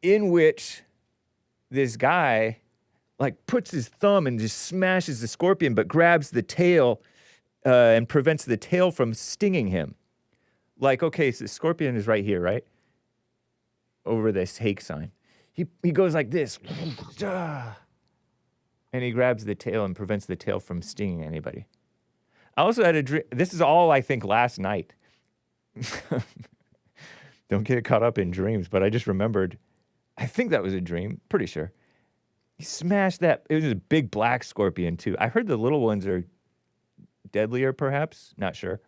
In which this guy, puts his thumb and just smashes the scorpion, but grabs the tail and prevents the tail from stinging him. Okay, so the scorpion is right here, right? Over this Hake sign. He goes like this. And he grabs the tail and prevents the tail from stinging anybody. I also had a dream. This is all, I think, last night. Don't get caught up in dreams, but I just remembered. I think that was a dream. Pretty sure. He smashed that. It was a big black scorpion, too. I heard the little ones are deadlier, perhaps. Not sure.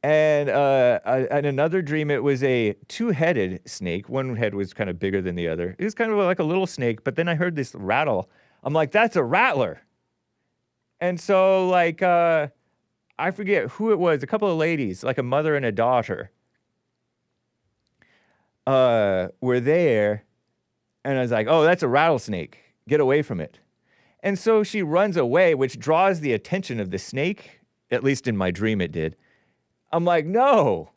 And in another dream, it was a two-headed snake. One head was kind of bigger than the other. It was kind of like a little snake, but then I heard this rattle. I'm like, that's a rattler. And so, I forget who it was. A couple of ladies, like a mother and a daughter, were there. And I was like, oh, that's a rattlesnake. Get away from it. And so she runs away, which draws the attention of the snake. At least in my dream it did. I'm like, no,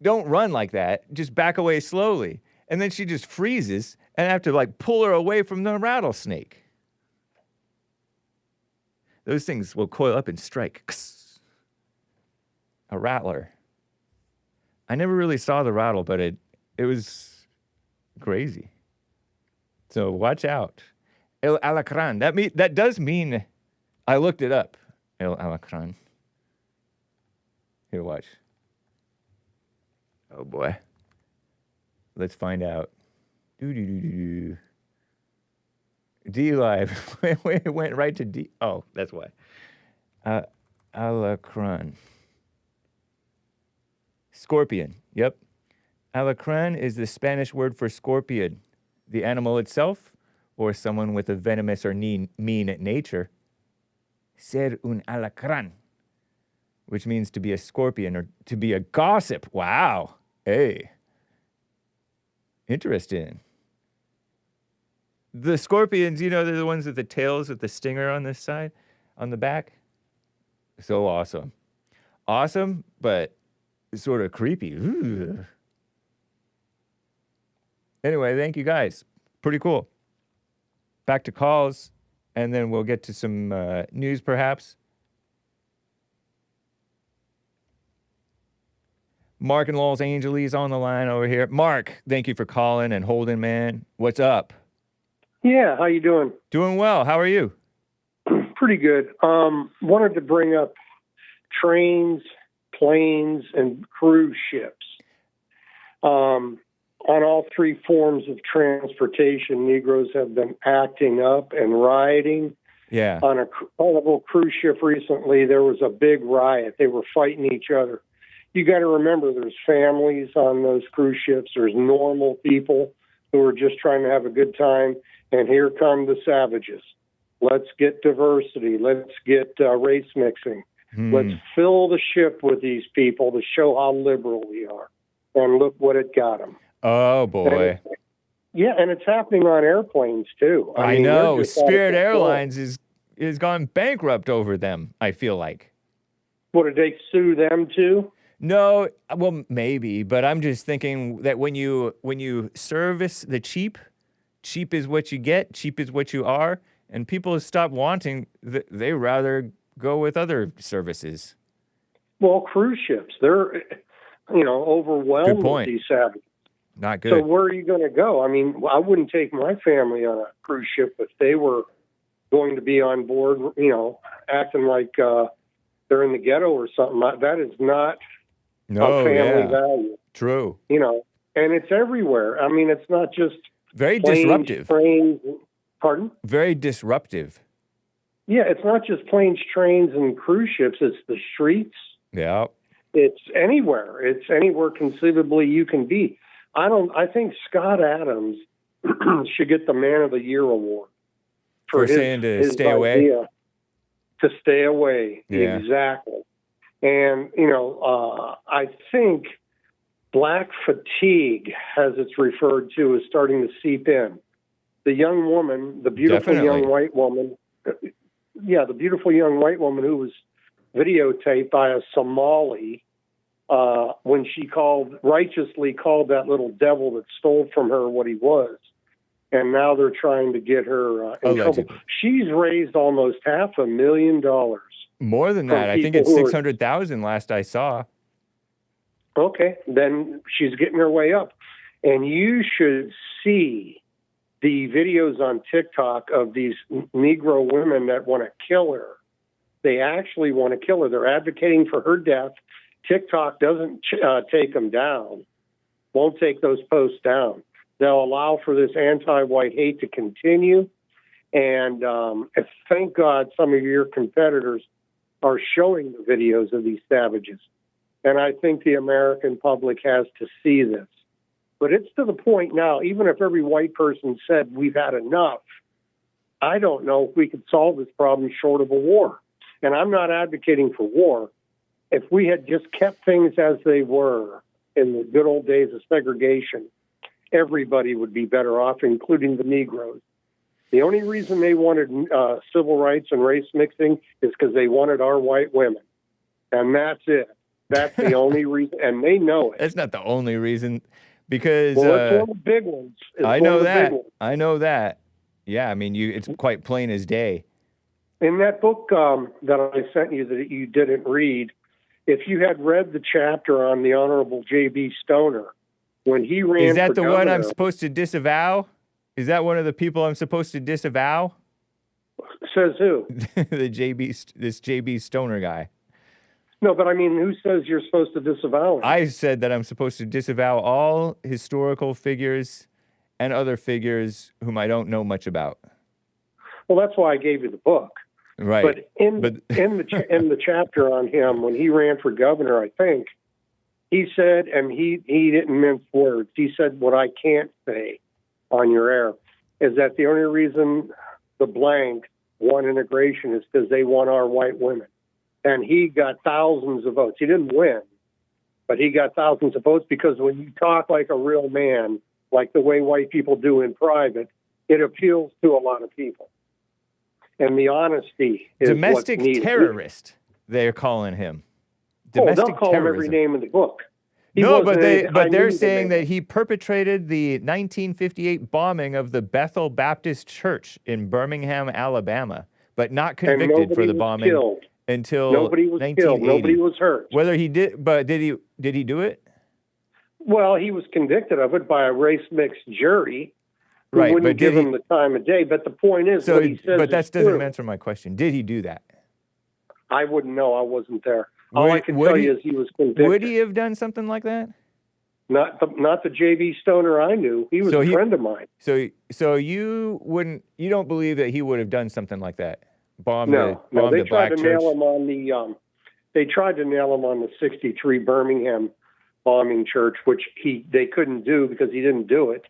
don't run like that. Just back away slowly. And then she just freezes, and I have to pull her away from the rattlesnake. Those things will coil up and strike. A rattler. I never really saw the rattle, but it was crazy. So watch out. El Alacran. That does mean, I looked it up. El Alacran. Here, watch. Oh boy. Let's find out. D Live. It went right to D. Oh, that's why. Alacran. Scorpion. Yep. Alacran is the Spanish word for scorpion. The animal itself, or someone with a venomous or mean nature. Ser un alacrán, which means to be a scorpion or to be a gossip. Wow. Hey. Interesting. The scorpions, you know, they're the ones with the tails with the stinger on this side, on the back. So awesome. Awesome, but sort of creepy. Ooh. Anyway, thank you guys. Pretty cool. Back to calls, and then we'll get to some news perhaps. Mark in Los Angeles on the line over here. Mark, thank you for calling and holding, man. What's up? Yeah, how you doing? Doing well. How are you? Pretty good. Wanted to bring up trains, planes, and cruise ships. On all three forms of transportation, Negroes have been acting up and rioting. Yeah. On a Carnival cruise ship recently, there was a big riot. They were fighting each other. You got to remember, there's families on those cruise ships. There's normal people who are just trying to have a good time. And here come the savages. Let's get diversity. Let's get race mixing. Let's fill the ship with these people to show how liberal we are. And look what it got them. Oh, boy. And it's happening on airplanes, too. I mean, know. Spirit Airlines is gone bankrupt over them, I feel like. What, did they sue them, too? No, well, maybe. But I'm just thinking that when you service the cheap is what you get, cheap is what you are, and people stop wanting, they rather go with other services. Well, cruise ships, they're, overwhelmed with these savages. Not good. So where are you going to go? I mean, I wouldn't take my family on a cruise ship if they were going to be on board, acting like they're in the ghetto or something. That is not a family value. True. And it's everywhere. I mean, it's not just very planes, disruptive. Trains. Pardon? Very disruptive. Yeah, it's not just planes, trains, and cruise ships. It's the streets. Yeah. It's anywhere. It's anywhere conceivably you can be. I think Scott Adams should get the Man of the Year award for saying to stay away. To stay away. Yeah. Exactly. And I think black fatigue, as it's referred to, is starting to seep in. The young woman, the beautiful young white woman, the beautiful young white woman who was videotaped by a Somali when she righteously called that little devil that stole from her what he was. And now they're trying to get her in trouble. She's raised almost $500,000. More than that. I think it's 600,000 last I saw. Okay, then she's getting her way up. And you should see the videos on TikTok of these Negro women that want to kill her. They actually want to kill her. They're advocating for her death. TikTok doesn't take them down, won't take those posts down. They'll allow for this anti-white hate to continue. And thank God some of your competitors are showing the videos of these savages. And I think the American public has to see this. But it's to the point now, even if every white person said we've had enough, I don't know if we could solve this problem short of a war. And I'm not advocating for war. If we had just kept things as they were in the good old days of segregation, everybody would be better off, including the Negroes. The only reason they wanted civil rights and race mixing is because they wanted our white women. And that's it. That's the only reason. And they know it. That's not the only reason. Because it's one of the big ones. I know that. I know that. Yeah, I mean, it's quite plain as day. In that book that I sent you that you didn't read, if you had read the chapter on the Honorable J.B. Stoner, when he ran Is that for the governor, one I'm supposed to disavow? Is that one of the people I'm supposed to disavow? Says who? This JB Stoner guy. No, but I mean, who says you're supposed to disavow him? I said that I'm supposed to disavow all historical figures and other figures whom I don't know much about. Well, that's why I gave you the book. Right. But in the chapter on him, when he ran for governor, I think, he said, and he didn't mince words, he said, what I can't say on your air is that the only reason the blank won integration is because they won our white women. And he got thousands of votes. He didn't win, but he got thousands of votes because when you talk like a real man, like the way white people do in private, it appeals to a lot of people. And the honesty is domestic what's needed. terrorist, they're calling him. They'll call him every name in the book. No, but they're saying that he perpetrated the 1958 bombing of the Bethel Baptist Church in Birmingham, Alabama, but not convicted for the bombing until nobody was 1980. killed. Nobody was hurt. Whether he did, but did he do it? Well, he was convicted of it by a race-mixed jury who right, wouldn't but give him the time of day. But the point is, so, what he says but that is doesn't true. answer my question. Did he do that? I wouldn't know. I wasn't there. All I can tell you is he was convicted. Would he have done something like that? Not the JB Stoner I knew. He was a friend of mine. So you don't believe that he would have done something like that? No. They tried to nail him on the. They tried to nail him on the '63 Birmingham bombing church, which they couldn't do because he didn't do it.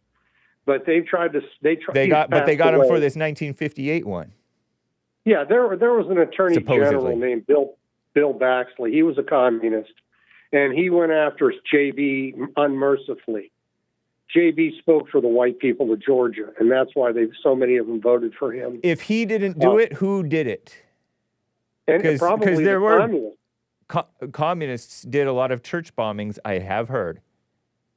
But they tried to. They got him for this 1958 one. Yeah, there was an attorney Supposedly. general named Bill Baxley. He was a communist, and he went after JB unmercifully. JB spoke for the white people of Georgia, and that's why so many of them voted for him. If he didn't do it, who did it? Because there were communists. Communists did a lot of church bombings, I have heard.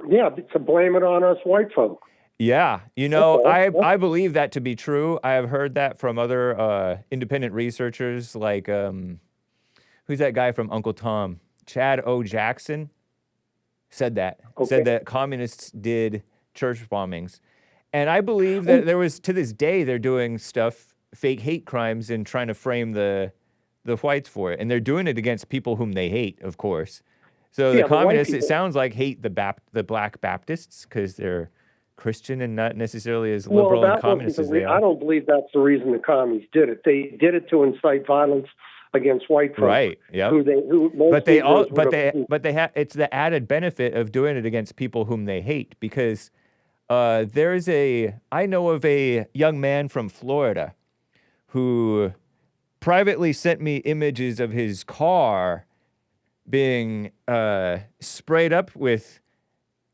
Yeah, to blame it on us white folk. Yeah, I believe that to be true. I have heard that from other independent researchers, like who's that guy from Uncle Tom? Chad O. Jackson said that. Okay. Said that communists did church bombings. And I believe that there was, to this day, they're doing stuff, fake hate crimes, and trying to frame the whites for it. And they're doing it against people whom they hate, of course. So the communists, it sounds like, hate the black Baptists because they're Christian and not necessarily as liberal and communist as they are. I don't believe that's the reason the commies did it. They did it to incite violence against white folks. Right. Yeah. But it's the added benefit of doing it against people whom they hate because I know of a young man from Florida who privately sent me images of his car being sprayed up with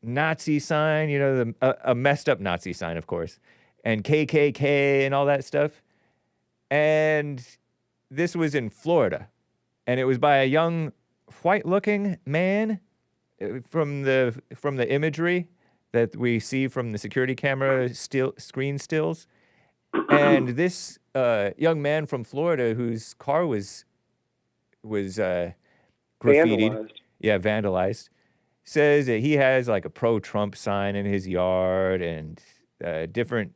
Nazi sign, a messed up Nazi sign, of course, and KKK and all that stuff. And this was in Florida, and it was by a young white-looking man from the imagery that we see from the security camera screen stills. And this young man from Florida whose car was graffitied, vandalized, says that he has like a pro-Trump sign in his yard and different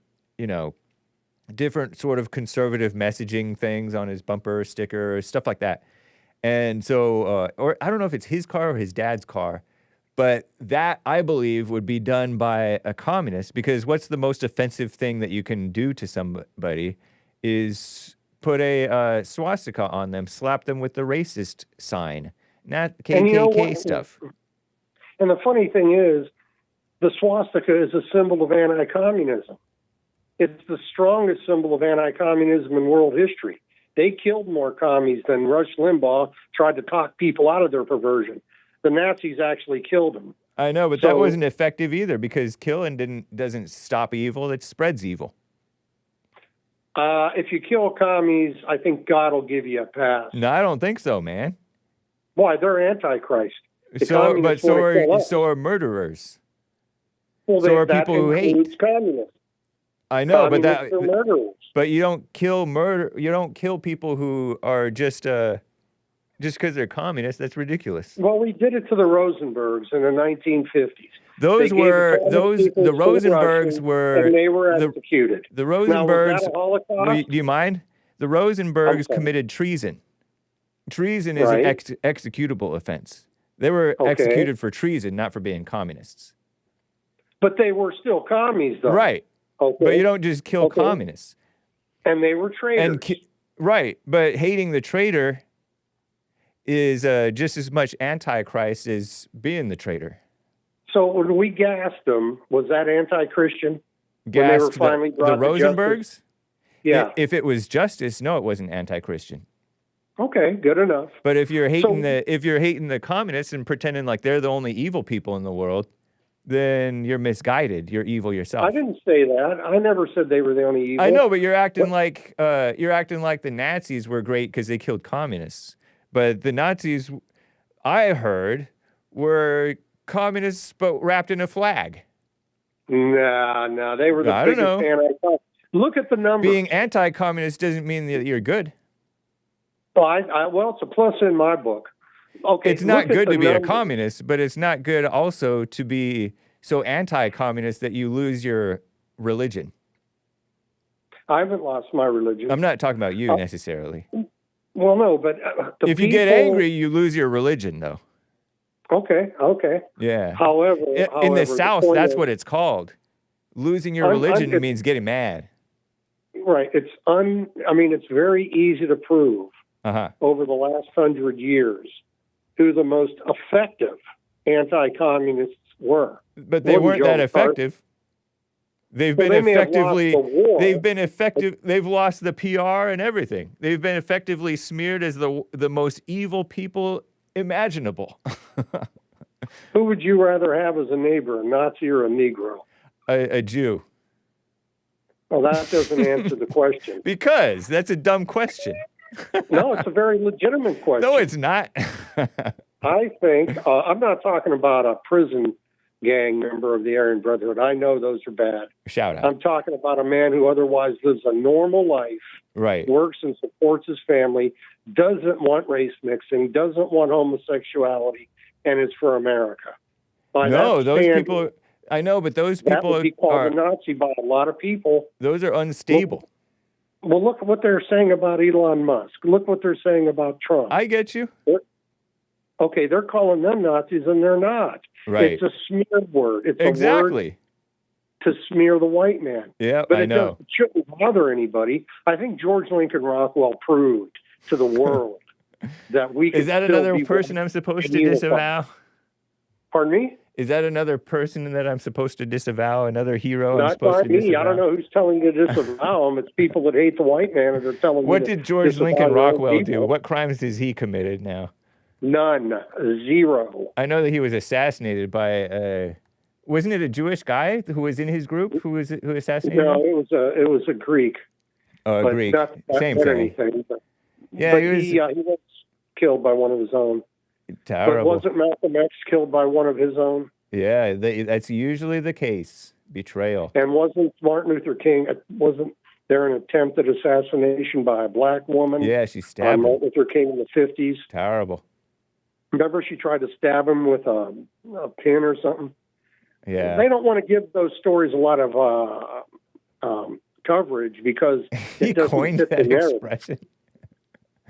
sort of conservative messaging things on his bumper sticker, stuff like that. And so, or I don't know if it's his car or his dad's car, but that, I believe, would be done by a communist, because what's the most offensive thing that you can do to somebody is put a swastika on them, slap them with the racist sign, not KKK stuff. And the funny thing is, the swastika is a symbol of anti-communism. It's the strongest symbol of anti-communism in world history. They killed more commies than Rush Limbaugh tried to talk people out of their perversion. The Nazis actually killed them. I know, but that wasn't effective either, because killing doesn't stop evil, it spreads evil. If you kill commies, I think God will give you a pass. No, I don't think so, man. Why? They're Antichrist. So are murderers. Well, so are people who hate. Communists. I know, murderers. But you don't kill You don't kill people who are just because they're communists. That's ridiculous. Well, we did it to the Rosenbergs in the 1950s. The Rosenbergs were, and they were executed. The Rosenbergs. Now, was that a Holocaust? Do you mind? The Rosenbergs Okay. committed treason. Treason is Right. an executable offense. They were Okay. executed for treason, not for being communists. But they were still commies, though. Right. Okay. But you don't just kill Okay. communists. And they were traitors. Right. But hating the traitor is just as much antichrist as being the traitor. So when we gassed them, was that anti-Christian? When they were Gassed finally the brought to Rosenbergs? justice? Yeah. If it was justice, no, it wasn't anti-Christian. Okay, good enough. But if you're hating the communists and pretending like they're the only evil people in the world, then you're misguided. You're evil yourself. I didn't say that. I never said they were the only evil. I know, but you're acting like the Nazis were great because they killed communists. But the Nazis, I heard, were communists but wrapped in a flag. No, they were the I don't biggest know. anti-communist. Look at the numbers. Being anti-communist doesn't mean that you're good. Well, it's a plus in my book. Okay, It's not look at good the to be a numbers. communist, but it's not good also to be so anti-communist that you lose your religion. I haven't lost my religion. I'm not talking about you necessarily. Well, no, but If you get angry, you lose your religion, though. Okay. Yeah. However, In the the South, point that's is- what it's called. Losing your I'm religion good. means getting mad. Right. It's very easy to prove Uh-huh. over the last 100 years who the most effective anti-communists were. But they weren't that effective. They've Well, been they may have lost effectively the war. they've been effective. They've lost the PR and everything. They've been effectively smeared as the most evil people imaginable. Who would you rather have as a neighbor, a Nazi or a Negro? A Jew. Well, that doesn't answer the question. Because that's a dumb question. No, it's a very legitimate question. No, it's not. I think, I'm not talking about a prison gang member of the Aryan Brotherhood. I know those are bad. Shout out. I'm talking about a man who otherwise lives a normal life, Right. works and supports his family, doesn't want race mixing, doesn't want homosexuality, and is for America. By No, that those standard, people. I know, but those that people would be called are. a Nazi by a lot of people. Those are unstable. Well, look at what they're saying about Elon Musk. Look what they're saying about Trump. I get you. Okay, they're calling them Nazis, and they're not. Right. It's a smear word. It's a word Exactly. to smear the white man. Yeah, But I it know. shouldn't bother anybody. I think George Lincoln Rockwell proved to the world that we could Is that still another be person one I'm supposed and to unified. disavow? Pardon me? Is that another person that I'm supposed to disavow? Another hero I'm Not supposed by to me. disavow? I don't know who's telling you to disavow him. It's people that hate the white man that are telling What you to did George disavow Lincoln their own Rockwell do? people. What crimes has he committed now? None. Zero. I know that he was assassinated by wasn't it a Jewish guy who was in his group who assassinated No, him? it was a Greek. Oh, a but Greek. not Same not thing. anything. But, Yeah, but he was he was killed by one of his own. But terrible. wasn't Malcolm X killed by one of his own? Yeah, that's usually the case. Betrayal. And wasn't Martin Luther King, wasn't there an attempted assassination by a black woman Yeah, she on stabbed him. Martin Luther King in the 50s? Terrible. Remember she tried to stab him with a pin or something? Yeah. They don't want to give those stories a lot of coverage because He it doesn't coined fit the that narrative. expression.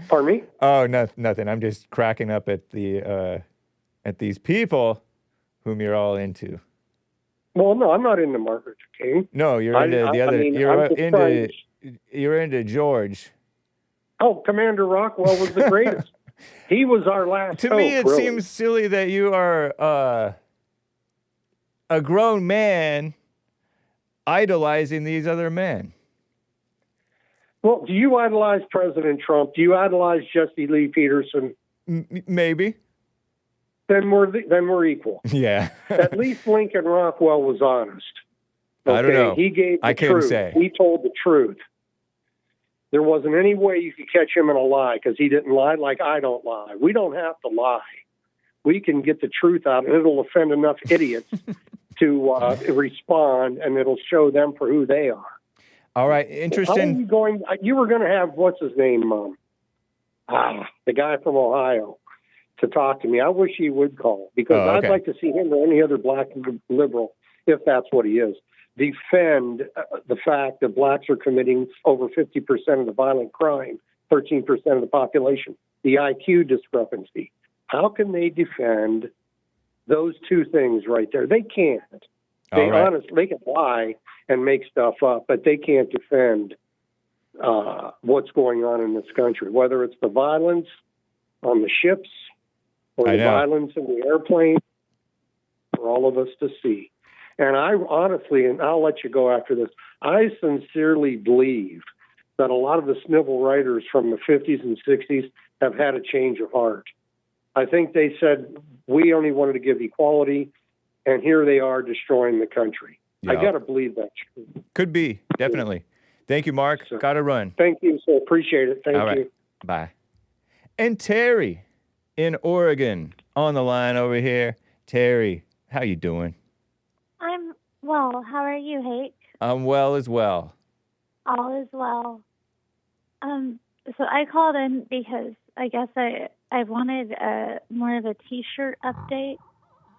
Pardon me? Oh, nothing. I'm just cracking up at these people whom you're all into. Well, no, I'm not into Martin Luther King. No, you're into the other. I'm you're just into. trying- You're into George. Oh, Commander Rockwell was the greatest. He was our last To hope, me, it really. seems silly that you are a grown man idolizing these other men. Well, do you idolize President Trump? Do you idolize Jesse Lee Peterson? Maybe. Then we're equal. Yeah. At least Lincoln Rockwell was honest. I don't know. He gave the I couldn't truth. say. He told the truth. There wasn't any way you could catch him in a lie because he didn't lie like I don't lie. We don't have to lie. We can get the truth out, and it'll offend enough idiots to respond, and it'll show them for who they are. All right. How are Interesting. you going? You were going to have what's his name, the guy from Ohio, to talk to me. I wish he would call because Oh, okay. I'd like to see him or any other black liberal, if that's what he is, defend the fact that blacks are committing over 50% of the violent crime, 13% of the population, the IQ discrepancy. How can they defend those two things right there? They can't. They honestly, they can lie and make stuff up, but they can't defend what's going on in this country, whether it's the violence on the ships or the violence in the airplane, for all of us to see. And I honestly, and I'll let you go after this, I sincerely believe that a lot of the civil writers from the 50s and 60s have had a change of heart. I think they said, we only wanted to give equality, and here they are destroying the country. Yeah. I got to believe that's true. Could be, definitely. Thank you, Mark. So, got to run. Thank you, so appreciate it. Thank you. Bye. And Terry in Oregon on the line over here. Terry, how you doing? I'm well. How are you, Hake? I'm well as well. All is well. So I called in because I guess I wanted more of a T-shirt update,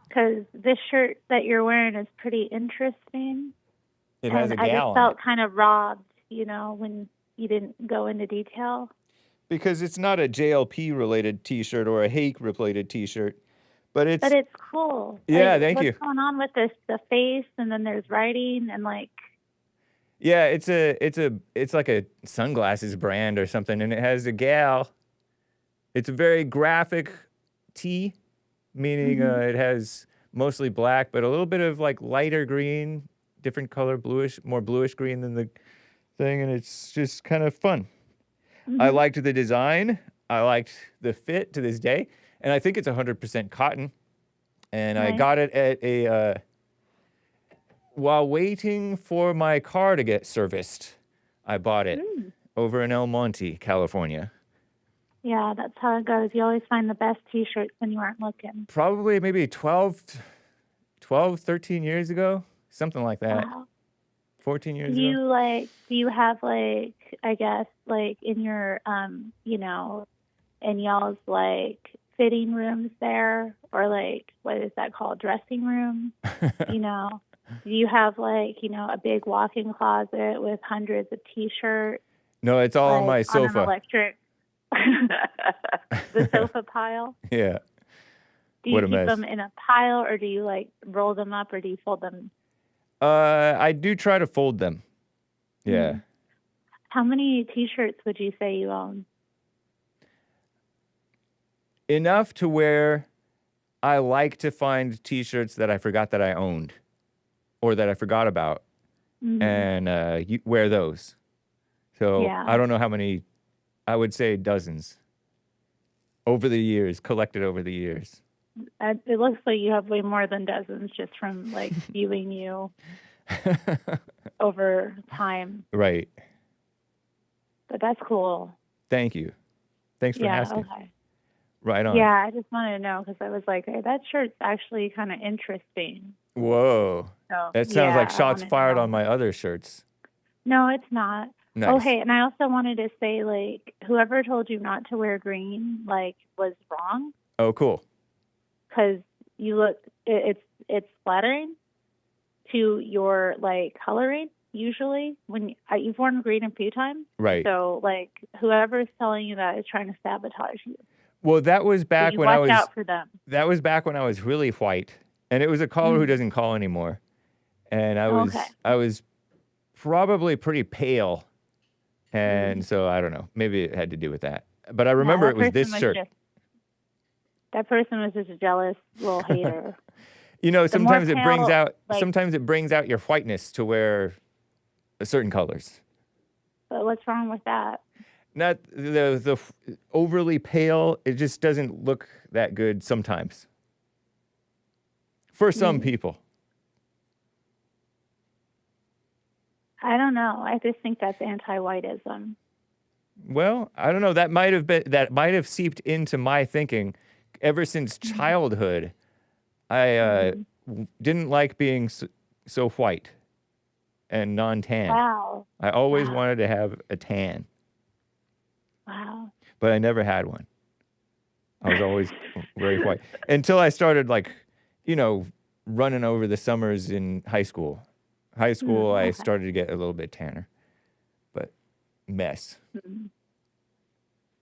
because this shirt that you're wearing is pretty interesting. It has a gal. I just felt kind of robbed, when you didn't go into detail. Because it's not a JLP-related T-shirt or a Hake-related T-shirt, but it's cool. Yeah, thank you. What's going on with the face, and then there's writing, and like. Yeah, it's like a sunglasses brand or something, and it has a gal. It's a very graphic tee, meaning it has mostly black, but a little bit of like lighter green, different color, bluish, more bluish green than the thing, and it's just kind of fun. I liked the design. I liked the fit to this day, and I think it's 100% cotton. And I got it at a while waiting for my car to get serviced. I bought it over in El Monte, California. Yeah, that's how it goes. You always find the best T-shirts when you aren't looking. Probably maybe 12, 13 years ago, something like that. Wow. 14 years ago. Do you have I guess in your, in y'all's fitting rooms there, or what is that called? Dressing room? Do you have a big walk-in closet with hundreds of T-shirts? No, it's all on my sofa. On an electric. The sofa pile? Yeah. Do you keep them in a pile, or do you roll them up, or do you fold them? I do try to fold them. Yeah. How many T-shirts would you say you own? Enough to where I like to find T-shirts that I forgot that I owned or that I forgot about and wear those. So I don't know how many. I would say dozens over the years, collected over the years. It looks like you have way more than dozens just from viewing you over time. Right. But that's cool. Thank you. Thanks for asking. Okay. Right on. Yeah, I just wanted to know because I was like, hey, that shirt's actually kind of interesting. Whoa. So, that sounds like shots fired on my other shirts. No, it's not. Nice. Oh, hey, and I also wanted to say, whoever told you not to wear green, was wrong. Oh, cool. Because you look, it's flattering to your, coloring, usually. When you've worn green a few times. Right. So, whoever's telling you that is trying to sabotage you. Well, that was back when I was... Watch out for them. That was back when I was really white. And it was a caller who doesn't call anymore. And I was probably pretty pale. And so, I don't know. Maybe it had to do with that. But I remember it was this shirt. That person was just a jealous little hater. Sometimes it brings out your whiteness to wear certain colors. But what's wrong with that? Not the overly pale. It just doesn't look that good sometimes. For some people. I don't know. I just think that's anti-whiteism. Well, I don't know. That might have seeped into my thinking ever since childhood. I didn't like being so white and non-tan. Wow. I always wanted to have a tan. Wow. But I never had one. I was always very white until I started running over the summers in high school. High school, I okay. started to get a little bit tanner, but mess. Mm,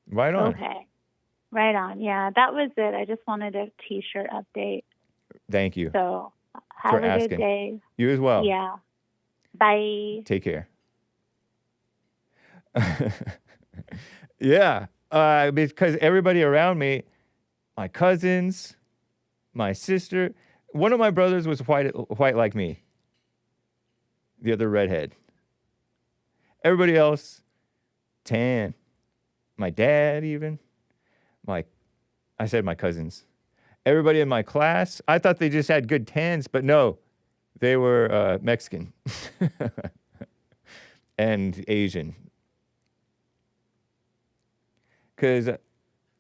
Right on. okay. Right on. Yeah, that was it. I just wanted a T-shirt update. Thank you So for have a asking. good day. You as well. Yeah. Bye. Take care. Yeah, because everybody around me, my cousins, my sister, one of my brothers was white like me. The other redhead. Everybody else, tan. My dad even. I said my cousins. Everybody in my class, I thought they just had good tans, but no, they were Mexican and Asian. Because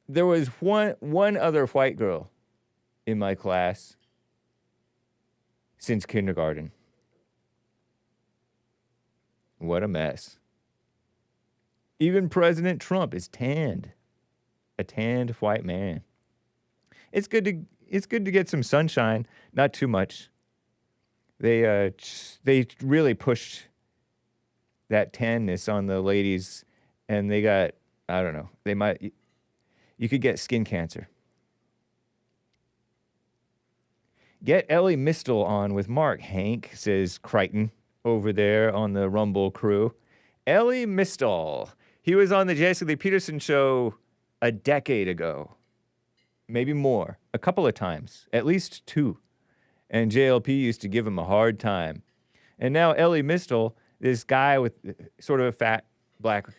there was one other white girl in my class since kindergarten. What a mess. Even President Trump is tanned. A tanned white man. It's good to get some sunshine, not too much. They really pushed that tanness on the ladies, and they got, I don't know, you could get skin cancer. Get Ellie Mistel on with Mark, Hank, says Crichton over there on the Rumble crew. Ellie Mistel. He was on the Jesse Peterson show a decade ago. Maybe more. A couple of times. At least 2. And JLP used to give him a hard time. And now Ellie Mistel, this guy with sort of a fat black, I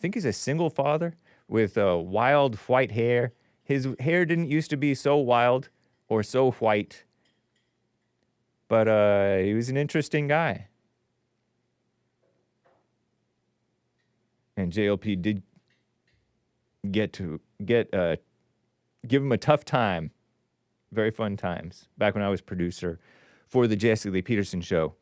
think he's a single father with wild white hair. His hair didn't used to be so wild or so white. But he was an interesting guy. And JLP did give him a tough time. Very fun times. Back when I was producer for the Jesse Lee Peterson show.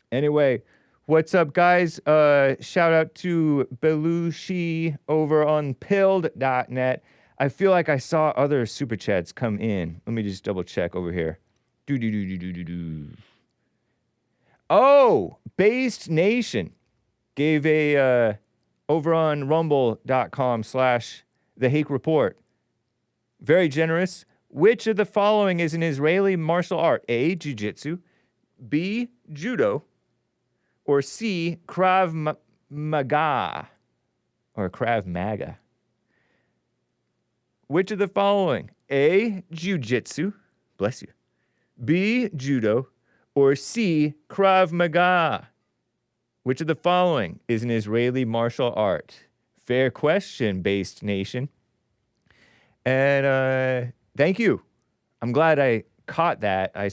Anyway, what's up, guys? Shout out to Belushi over on pilled.net. I feel like I saw other super chats come in. Let me just double check over here. Oh, Based Nation gave a over on rumble.com/the Hake Report. Very generous. Which of the following is an Israeli martial art? A, jiu-jitsu, B, judo, or C, Krav Maga, or Krav Maga? Which of the following? A, jiu-jitsu, bless you, B, judo, or C, Krav Maga? Which of the following is an Israeli martial art? Fair question, Based Nation. And thank you. I'm glad I caught that. I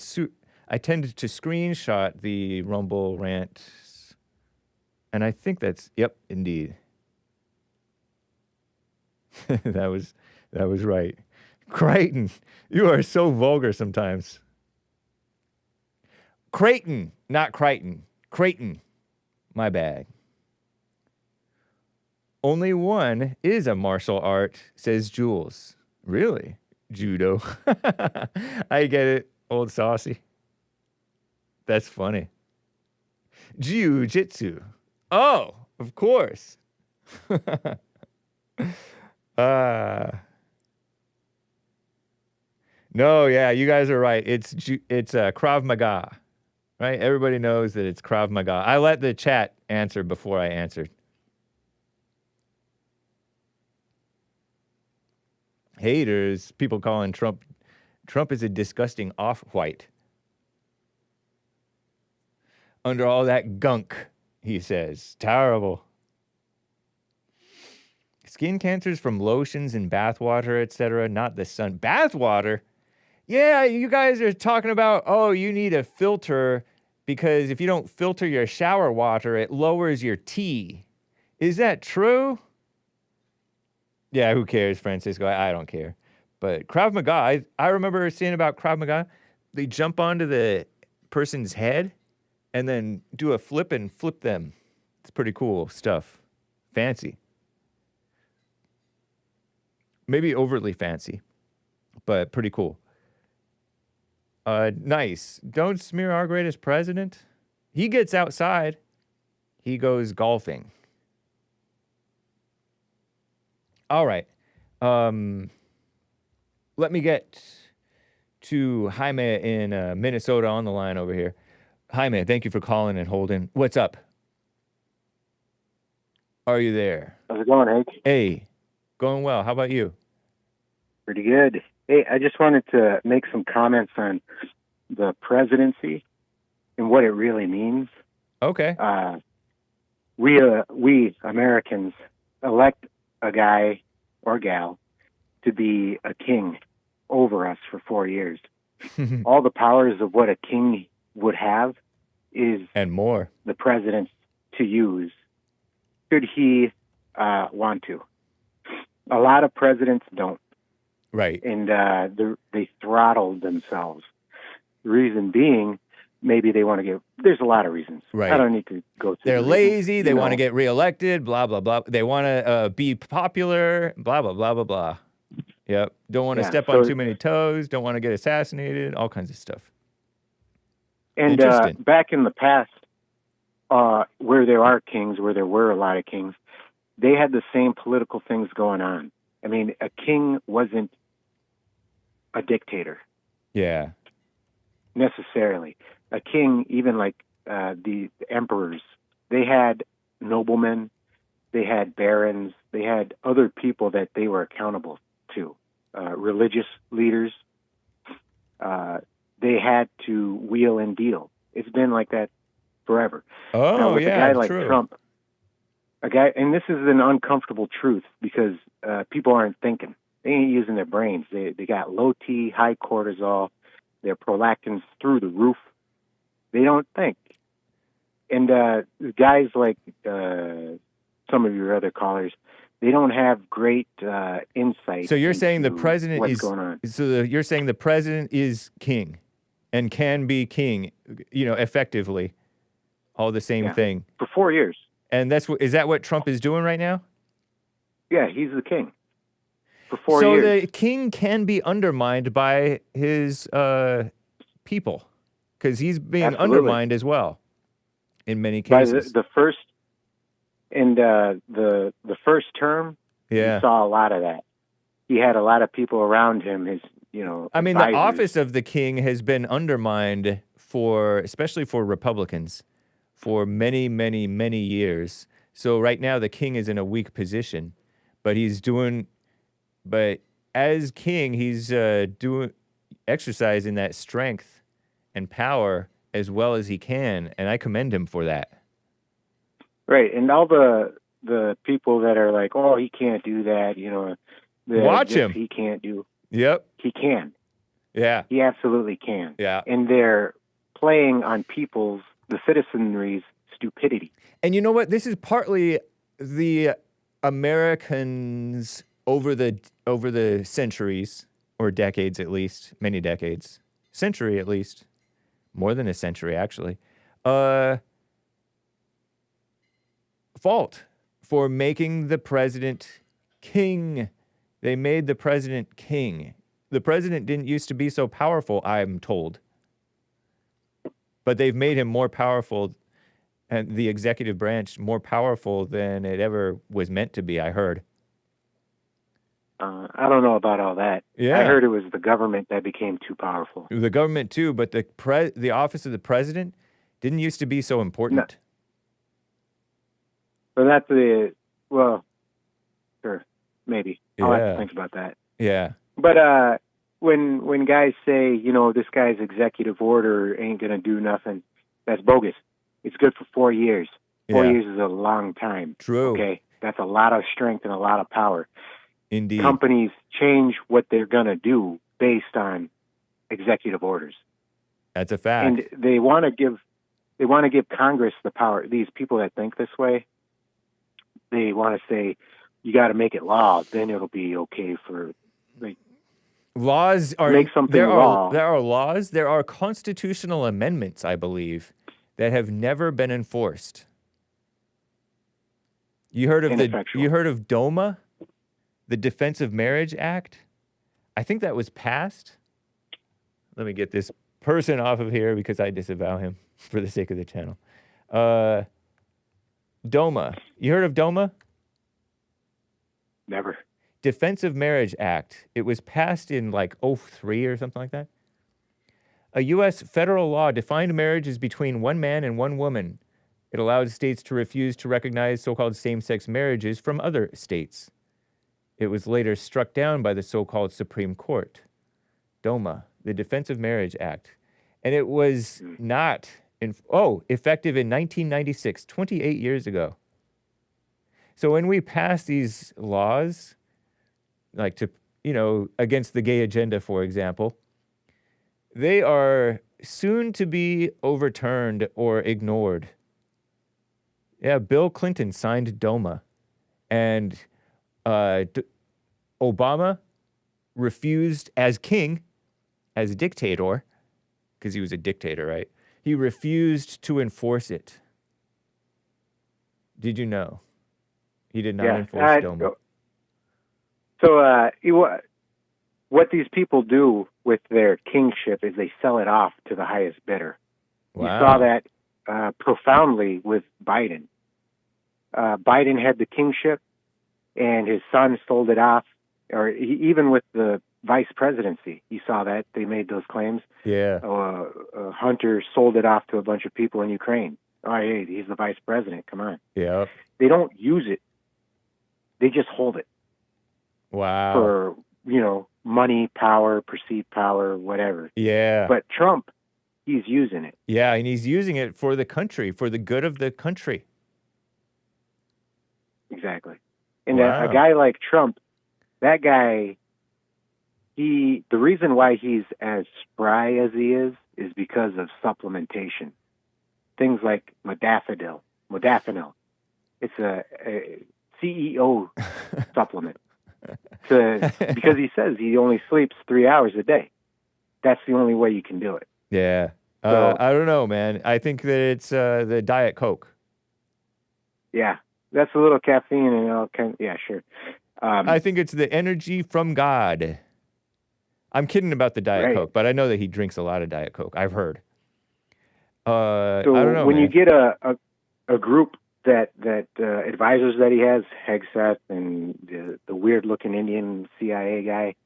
tended to screenshot the Rumble rant. And I think that's, yep, indeed. that was right. Crichton, you are so vulgar sometimes. Creighton, not Crichton. Creighton. My bad. Only one is a martial art, says Jules. Really? Judo. I get it, old saucy. That's funny. Jiu-jitsu. Oh, of course. No, yeah, you guys are right. It's Krav Maga. Right? Everybody knows that it's Krav Maga. I let the chat answer before I answered. Haters, people calling Trump is a disgusting off-white. Under all that gunk, he says. Terrible. Skin cancers from lotions and bathwater, etc., not the sun. Bathwater? Yeah, you guys are talking about, oh, you need a filter because if you don't filter your shower water, it lowers your T. Is that true? Yeah, who cares, Francisco? I don't care. But Krav Maga, I remember seeing about Krav Maga, they jump onto the person's head and then do a flip and flip them. It's pretty cool stuff. Fancy. Maybe overtly fancy, but pretty cool. Nice. Don't smear our greatest president. He gets outside. He goes golfing. All right. Let me get to Jaime in Minnesota on the line over here. Jaime, thank you for calling and holding. What's up? Are you there? How's it going, Hake? Hey, going well. How about you? Pretty good. Hey, I just wanted to make some comments on the presidency and what it really means. Okay. We Americans elect a guy or gal to be a king over us for 4 years. All the powers of what a king would have is and more the president to use should he want to. A lot of presidents don't. Right. And they throttled themselves. The reason being, maybe they want to get, there's a lot of reasons. Right. I don't need to go through. They're the lazy. reasons, They want to get reelected, blah, blah, blah. They want to be popular, blah, blah, blah, blah, blah. Yep. Don't want to step on too many toes. Don't want to get assassinated, all kinds of stuff. And back in the past, where there are kings, where there were a lot of kings, they had the same political things going on. I mean, a king wasn't a dictator. Yeah. Necessarily. A king, even like the emperors, they had noblemen, they had barons, they had other people that they were accountable to. Religious leaders, they had to wheel and deal. It's been like that forever. Oh, now, with yeah, a guy like true. Trump, and this is an uncomfortable truth because people aren't thinking. They ain't using their brains. They got low T, high cortisol, their prolactins through the roof. They don't think. And guys like some of your other callers, they don't have great insight. So you're saying the president what's is going on. So you're saying the president is king and can be king, effectively, all the same thing for 4 years. And is that what Trump is doing right now? Yeah, he's the king for 4 years. So years. the king can be undermined by his people because he's being undermined as well in many cases. By the first. And the first term, you saw a lot of that. He had a lot of people around him. I mean, advisors. the office of the king has been undermined especially for Republicans, for many, many, many years. So right now, the king is in a weak position, but as king, he's exercising that strength and power as well as he can, and I commend him for that. Right, and all the people that are like, oh, he can't do that, watch him. He can't do. Yep. He can. Yeah. He absolutely can. Yeah. And they're playing on the citizenry's stupidity. And you know what? This is partly the Americans over the centuries, or decades at least, many decades, century at least, more than a century actually, fault for making the president king. They made the president king. The president didn't used to be so powerful, I'm told. But they've made him more powerful, and the executive branch more powerful than it ever was meant to be, I heard. I don't know about all that. Yeah. I heard it was the government that became too powerful. The government too, but the office of the president didn't used to be so important. No. But sure, maybe. I'll have to think about that. Yeah. But when guys say, this guy's executive order ain't going to do nothing, that's bogus. It's good for 4 years. 4 years is a long time. True. Okay? That's a lot of strength and a lot of power. Indeed. Companies change what they're going to do based on executive orders. That's a fact. And they want to give Congress the power. These people that think this way, they want to say, you got to make it law, then it'll be okay for laws are make something law. There are laws. There are constitutional amendments, I believe, that have never been enforced. You heard of DOMA, the Defense of Marriage Act? I think that was passed. Let me get this person off of here because I disavow him for the sake of the channel. DOMA. You heard of DOMA? Never. Defense of Marriage Act. It was passed in like 2003 or something like that. A U.S. federal law defined marriage as between one man and one woman. It allowed states to refuse to recognize so-called same-sex marriages from other states. It was later struck down by the so-called Supreme Court. DOMA, the Defense of Marriage Act. And it was not, effective in 1996, 28 years ago. So when we pass these laws, like to, against the gay agenda, for example, they are soon to be overturned or ignored. Yeah, Bill Clinton signed DOMA, and Obama refused as king, as dictator, because he was a dictator, right? He refused to enforce it. Did you know? He did not enforce DOMA. So what these people do with their kingship is they sell it off to the highest bidder. Wow. You saw that profoundly with Biden. Biden had the kingship, and his son sold it off, or even with the vice presidency, you saw that. They made those claims. Yeah. Hunter sold it off to a bunch of people in Ukraine. Oh, hey, he's the vice president. Come on. Yeah. They don't use it. They just hold it. Wow. For, money, power, perceived power, whatever. Yeah. But Trump, he's using it. Yeah, and he's using it for the country, for the good of the country. Exactly. And Wow. a guy like Trump, that guy, the reason why he's as spry as he is because of supplementation. Things like modafinil. It's a CEO supplement. Because he says he only sleeps 3 hours a day. That's the only way you can do it. Yeah. So, I don't know, man. I think that it's the Diet Coke. Yeah. That's a little caffeine and yeah, sure. I think it's the energy from God. I'm kidding about the Diet Coke, but I know that he drinks a lot of Diet Coke. I've heard. So I don't know, when man. you get a group that advisors that he has, Hegseth and the weird looking Indian CIA guy,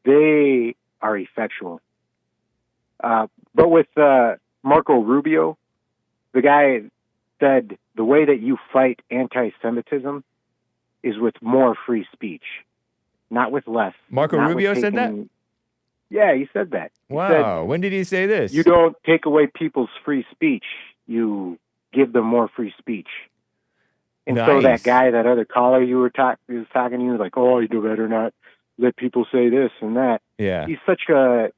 they are effectual. But with Marco Rubio, the guy said the way that you fight anti-Semitism is with more free speech, not with less. Marco Rubio said that? Yeah, he said that. He Wow. said, when did he say this? you don't take away people's free speech. You give them more free speech. And so Nice. that guy, that other caller you were talking to, you like, oh, you better not let people say this and that. Yeah. He's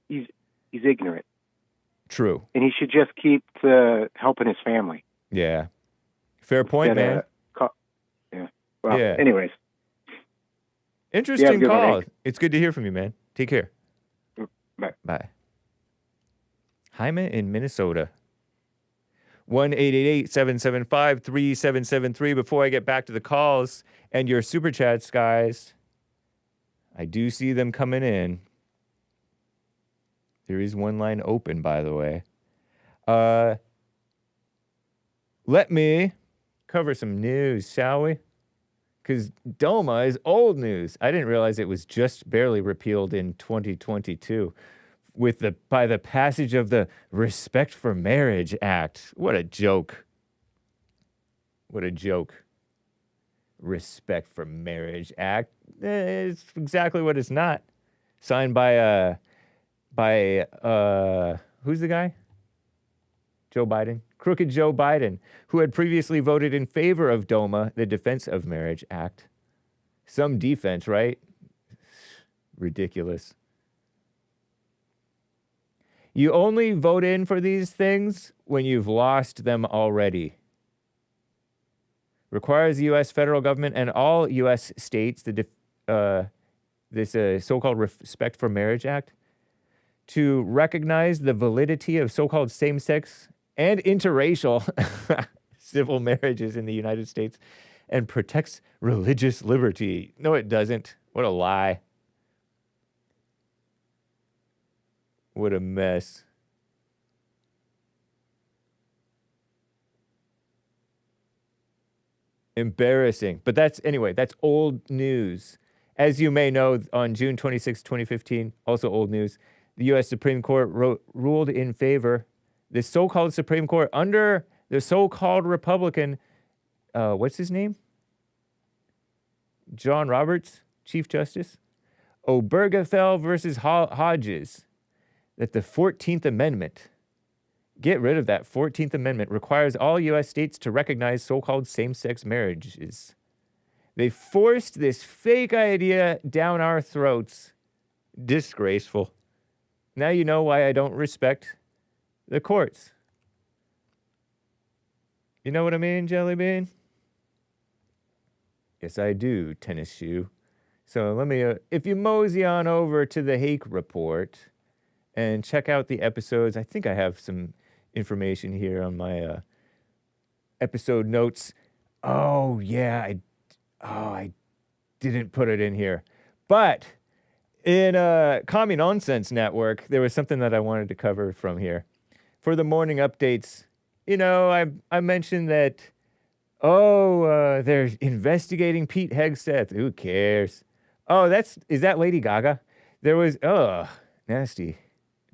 he's ignorant. True. And he should just keep to helping his family. Yeah. Fair point, man. Yeah. Well, Yeah. anyways. Interesting good one, call. Hank. It's good to hear from you, man. Take care. Bye. Bye. Jaime in Minnesota. 1-888-775-3773. Before I get back to the calls and your super chats, guys, I do see them coming in. There is one line open, by the way. Let me cover some news, shall we? Because DOMA is old news. I didn't realize it was just barely repealed in 2022 by the passage of the Respect for Marriage Act. What a joke. What a joke. Respect for Marriage Act. It's exactly what it's not. Signed by who's the guy? Joe Biden. Crooked Joe Biden, who had previously voted in favor of DOMA, the Defense of Marriage Act. Some defense, right? Ridiculous. You only vote in for these things when you've lost them already. Requires the U.S. federal government and all U.S. states, this so-called Respect for Marriage Act, to recognize the validity of so-called same-sex and interracial civil marriages in the United States and protects religious liberty. No, it doesn't. What a lie. What a mess. Embarrassing. But that's old news. As you may know, on June 26, 2015, also old news, the U.S. Supreme Court ruled in favor, the so-called Supreme Court, under the so-called Republican, what's his name? John Roberts, Chief Justice? Obergefell versus Hodges, that the 14th Amendment, get rid of that 14th Amendment, requires all U.S. states to recognize so-called same-sex marriages. They forced this fake idea down our throats. Disgraceful. Now you know why I don't respect the courts. You know what I mean, Jelly Bean? Yes, I do, tennis shoe. So let me, if you mosey on over to the Hake report and check out the episodes, I think I have some information here on my episode notes. Oh, yeah, I didn't put it in here. But in Commie Nonsense Network, there was something that I wanted to cover from here. For the morning updates, you know, I mentioned that, they're investigating Pete Hegseth. Who cares? Oh, is that Lady Gaga? There was, nasty.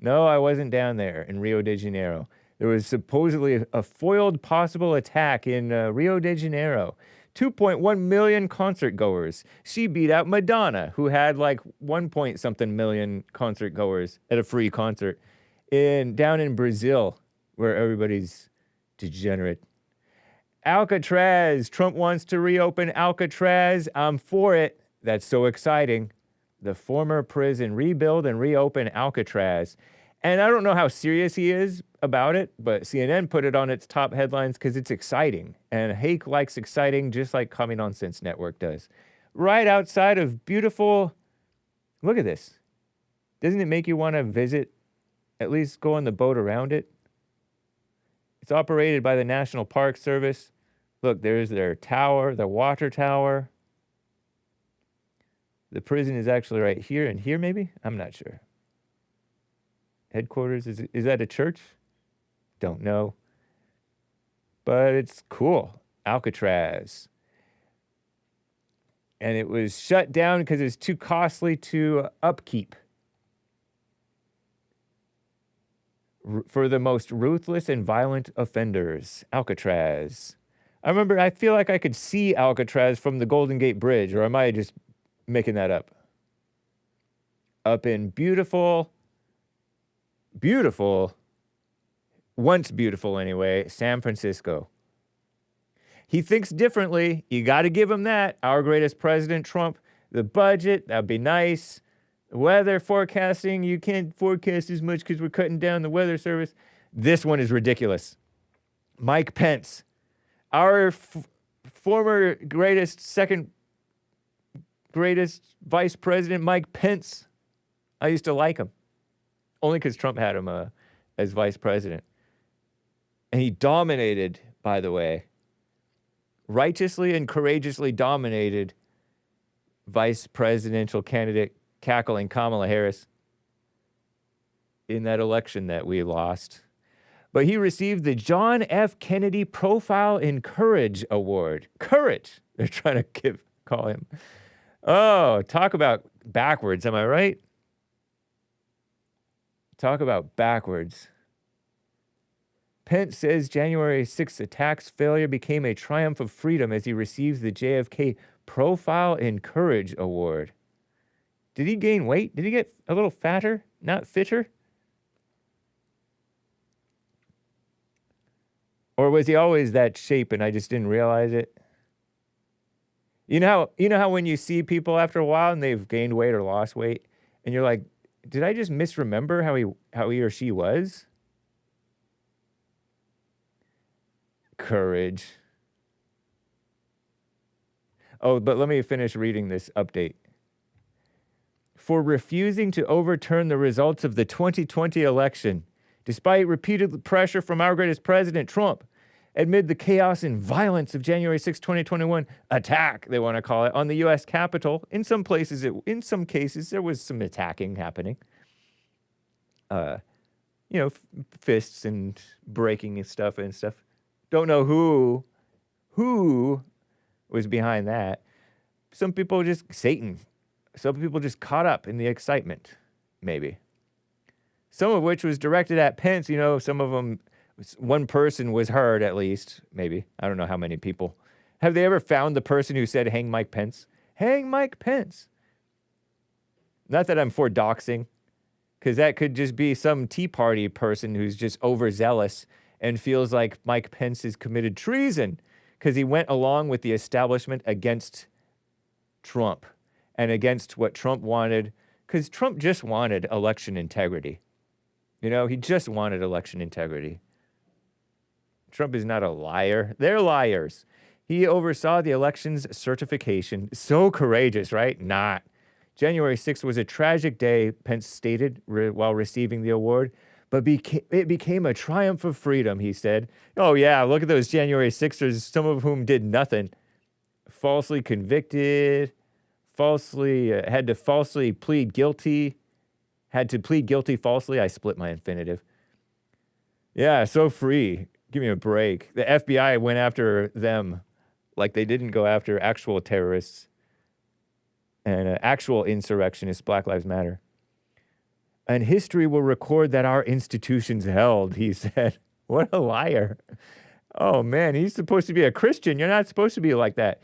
No, I wasn't down there in Rio de Janeiro. There was supposedly a foiled possible attack in Rio de Janeiro. 2.1 million concert goers. She beat out Madonna, who had like 1-point-something million concert goers at a free concert down in Brazil, where everybody's degenerate. Alcatraz. Trump wants to reopen Alcatraz. I'm for it. That's so exciting. The former prison. Rebuild and reopen Alcatraz. And I don't know how serious he is about it, but CNN put it on its top headlines because it's exciting. And Hake likes exciting just like Commie Nonsense Network does. Right outside of beautiful... Look at this. Doesn't it make you want to visit, at least go on the boat around it? It's operated by the National Park Service. Look, there's their tower, the water tower. The prison is actually right here and here, maybe? I'm not sure. Headquarters, is that a church? Don't know. But it's cool. Alcatraz. And it was shut down because it's too costly to upkeep. For the most ruthless and violent offenders. Alcatraz. I feel like I could see Alcatraz from the Golden Gate Bridge, or am I just making that up? Up in beautiful, once beautiful anyway, San Francisco. He thinks differently. You got to give him that. Our greatest president, Trump. The budget, that'd be nice. Weather forecasting, you can't forecast as much because we're cutting down the weather service. This one is ridiculous. Mike Pence, our former second greatest vice president, Mike Pence. I used to like him. Only because Trump had him as vice president. And he dominated, by the way, righteously and courageously dominated vice presidential candidate cackling Kamala Harris in that election that we lost. But he received the John F. Kennedy Profile in Courage Award. Courage, they're trying to call him. Oh, talk about backwards, am I right? Talk about backwards. Pence says January 6th attacks failure became a triumph of freedom as he receives the JFK Profile in Courage Award. Did he gain weight? Did he get a little fatter? Not fitter? Or was he always that shape and I just didn't realize it? You know how when you see people after a while and they've gained weight or lost weight, and you're like, did I just misremember how he or she was? Courage. Oh, but let me finish reading this update. For refusing to overturn the results of the 2020 election, despite repeated pressure from our greatest president, Trump, amid the chaos and violence of January 6, 2021 attack, they want to call it, on the U.S. Capitol. In some cases, there was some attacking happening. fists and breaking and stuff. Don't know who was behind that. Some people just Satan. Some people just caught up in the excitement, maybe. Some of which was directed at Pence. Some of them, one person was heard at least, maybe. I don't know how many people. Have they ever found the person who said, hang Mike Pence? Hang Mike Pence. Not that I'm for doxing, because that could just be some Tea Party person who's just overzealous and feels like Mike Pence has committed treason because he went along with the establishment against Trump and against what Trump wanted, because Trump just wanted election integrity. He just wanted election integrity. Trump is not a liar. They're liars. He oversaw the election's certification. So courageous, right? Not. January 6th was a tragic day, Pence stated while receiving the award, but it became a triumph of freedom, he said. Oh, yeah, look at those January 6ers, some of whom did nothing. Falsely convicted, had to falsely plead guilty, had to plead guilty falsely. I split my infinitive. Yeah, so free. Give me a break. The FBI went after them like they didn't go after actual terrorists and actual insurrectionists, Black Lives Matter. And history will record that our institutions held, he said. What a liar. Oh, man, he's supposed to be a Christian. You're not supposed to be like that.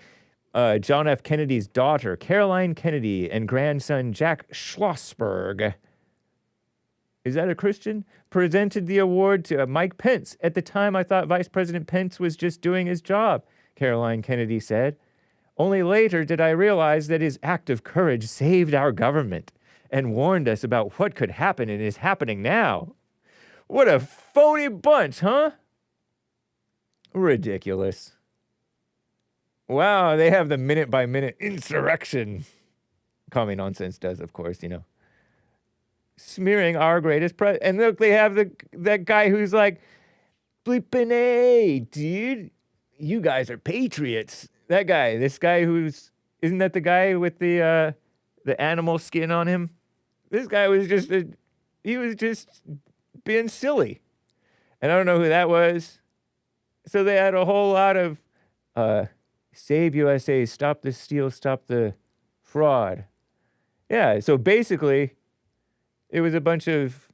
John F. Kennedy's daughter, Caroline Kennedy, and grandson, Jack Schlossberg, is that a Christian? Presented the award to Mike Pence. At the time, I thought Vice President Pence was just doing his job, Caroline Kennedy said. Only later did I realize that his act of courage saved our government and warned us about what could happen and is happening now. What a phony bunch, huh? Ridiculous. Wow, they have the minute-by-minute insurrection. Commie Nonsense does, of course, Smearing our greatest president. And look, they have that guy who's like, bleeping A, dude. You guys are patriots. That guy, isn't that the guy with the animal skin on him? This guy was he was just being silly. And I don't know who that was. So they had a whole lot of Save USA, Stop the Steal, Stop the Fraud. Yeah, so basically, it was a bunch of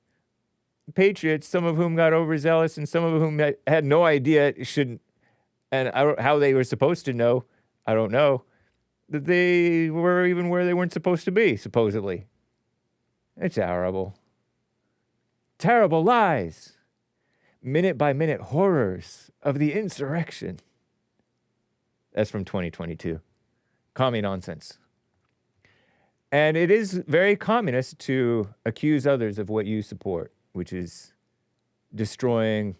patriots, some of whom got overzealous and some of whom had no idea and how they were supposed to know, I don't know, that they were even where they weren't supposed to be, supposedly. It's terrible. Terrible lies. Minute-by-minute horrors of the insurrection. That's from 2022. Commie Nonsense. And it is very communist to accuse others of what you support, which is destroying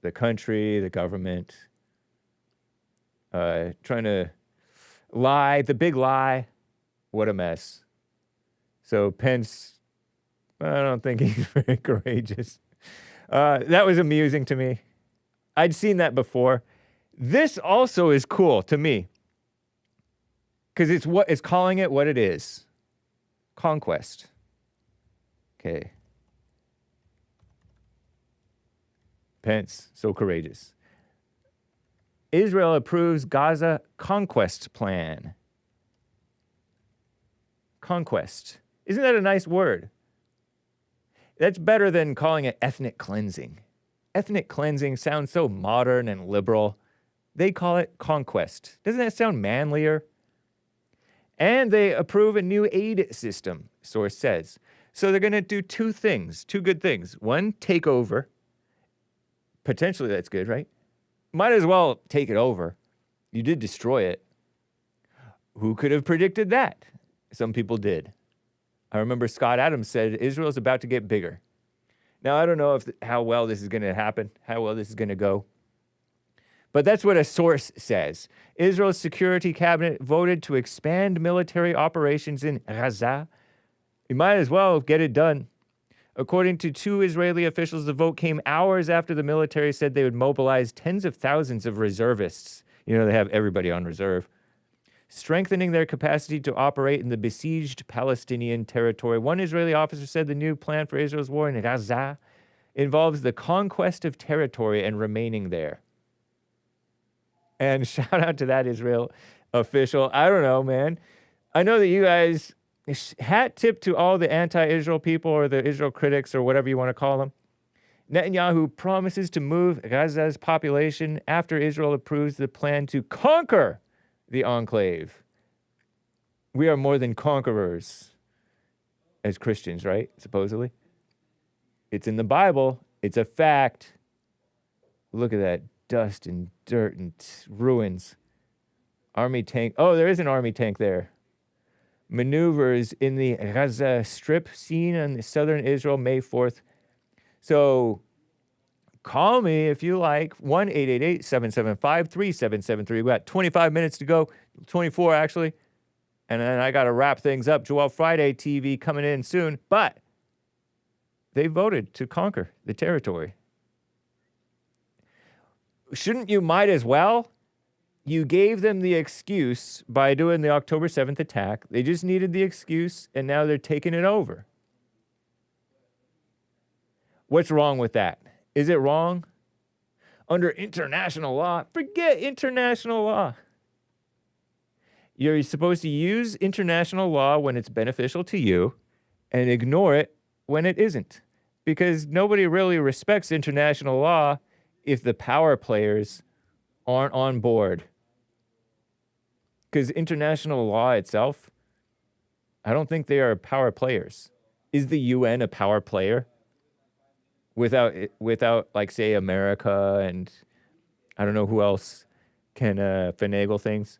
the country, the government, trying to lie, the big lie. What a mess. So Pence, I don't think he's very courageous. That was amusing to me. I'd seen that before. This also is cool to me because it's calling it what it is. Conquest. Okay. Pence, so courageous. Israel approves Gaza conquest plan. Conquest. Isn't that a nice word? That's better than calling it ethnic cleansing. Ethnic cleansing sounds so modern and liberal. They call it conquest. Doesn't that sound manlier? And they approve a new aid system, source says. So they're going to do two good things. One, take over. Potentially that's good, right? Might as well take it over. You did destroy it. Who could have predicted that? Some people did. I remember Scott Adams said Israel's about to get bigger. Now, I don't know how well this is going to happen, how well this is going to go. But that's what a source says. Israel's security cabinet voted to expand military operations in Gaza. You might as well get it done. According to two Israeli officials, the vote came hours after the military said they would mobilize tens of thousands of reservists. They have everybody on reserve. strengthening their capacity to operate in the besieged Palestinian territory. One Israeli officer said the new plan for Israel's war in Gaza involves the conquest of territory and remaining there. And shout out to that Israel official. I don't know, man. I know that you guys, hat tip to all the anti-Israel people or the Israel critics or whatever you want to call them. Netanyahu promises to move Gaza's population after Israel approves the plan to conquer the enclave. We are more than conquerors as Christians, right? Supposedly. It's in the Bible. It's a fact. Look at that dust and dirt and ruins. Army tank. Oh, there is an army tank there. Maneuvers in the Gaza Strip seen in southern Israel May 4th. So call me if you like, 1-888-775-3773. We got 25 minutes to go, 24 actually. And then I got to wrap things up. Joel Friday TV coming in soon. But they voted to conquer the territory. Shouldn't you might as well? You gave them the excuse by doing the October 7th attack. They just needed the excuse, and now they're taking it over. What's wrong with that? Is it wrong? Under international law, forget international law. You're supposed to use international law when it's beneficial to you and ignore it when it isn't. Because nobody really respects international law if the power players aren't on board. Because international law itself, I don't think they are power players. Is the UN a power player? Without like, say, America and I don't know who else can finagle things.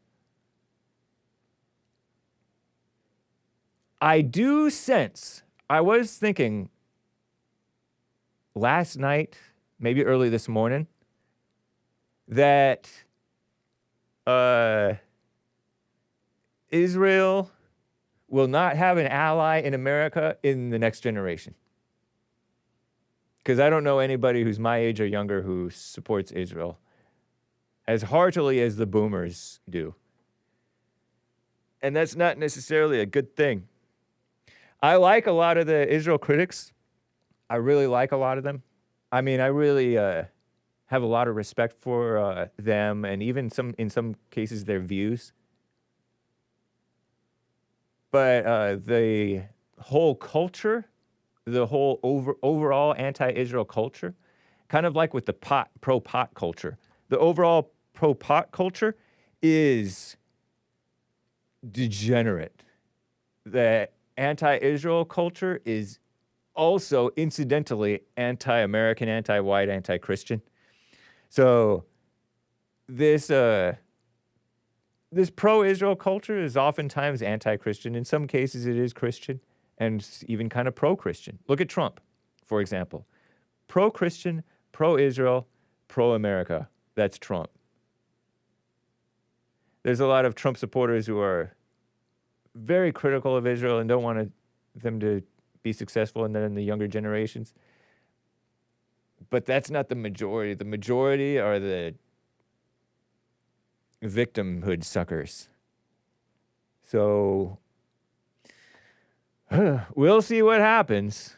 I do sense, I was thinking last night, maybe early this morning, that Israel will not have an ally in America in the next generation. Because I don't know anybody who's my age or younger who supports Israel as heartily as the boomers do. And that's not necessarily a good thing. I like a lot of the Israel critics. I really like a lot of them. I mean, I really have a lot of respect for them and even in some cases their views. But the whole culture, the whole overall anti-Israel culture, kind of like with the pro-pot culture, the overall pro-pot culture is degenerate. The anti-Israel culture is also incidentally anti-American, anti-white, anti-Christian. So this pro-Israel culture is oftentimes anti-Christian. In some cases it is Christian and even kind of pro-Christian. Look at Trump, for example. Pro-Christian, pro-Israel, pro-America. That's Trump. There's a lot of Trump supporters who are very critical of Israel and don't want them to be successful in the younger generations. But that's not the majority. The majority are the victimhood suckers. So we'll see what happens.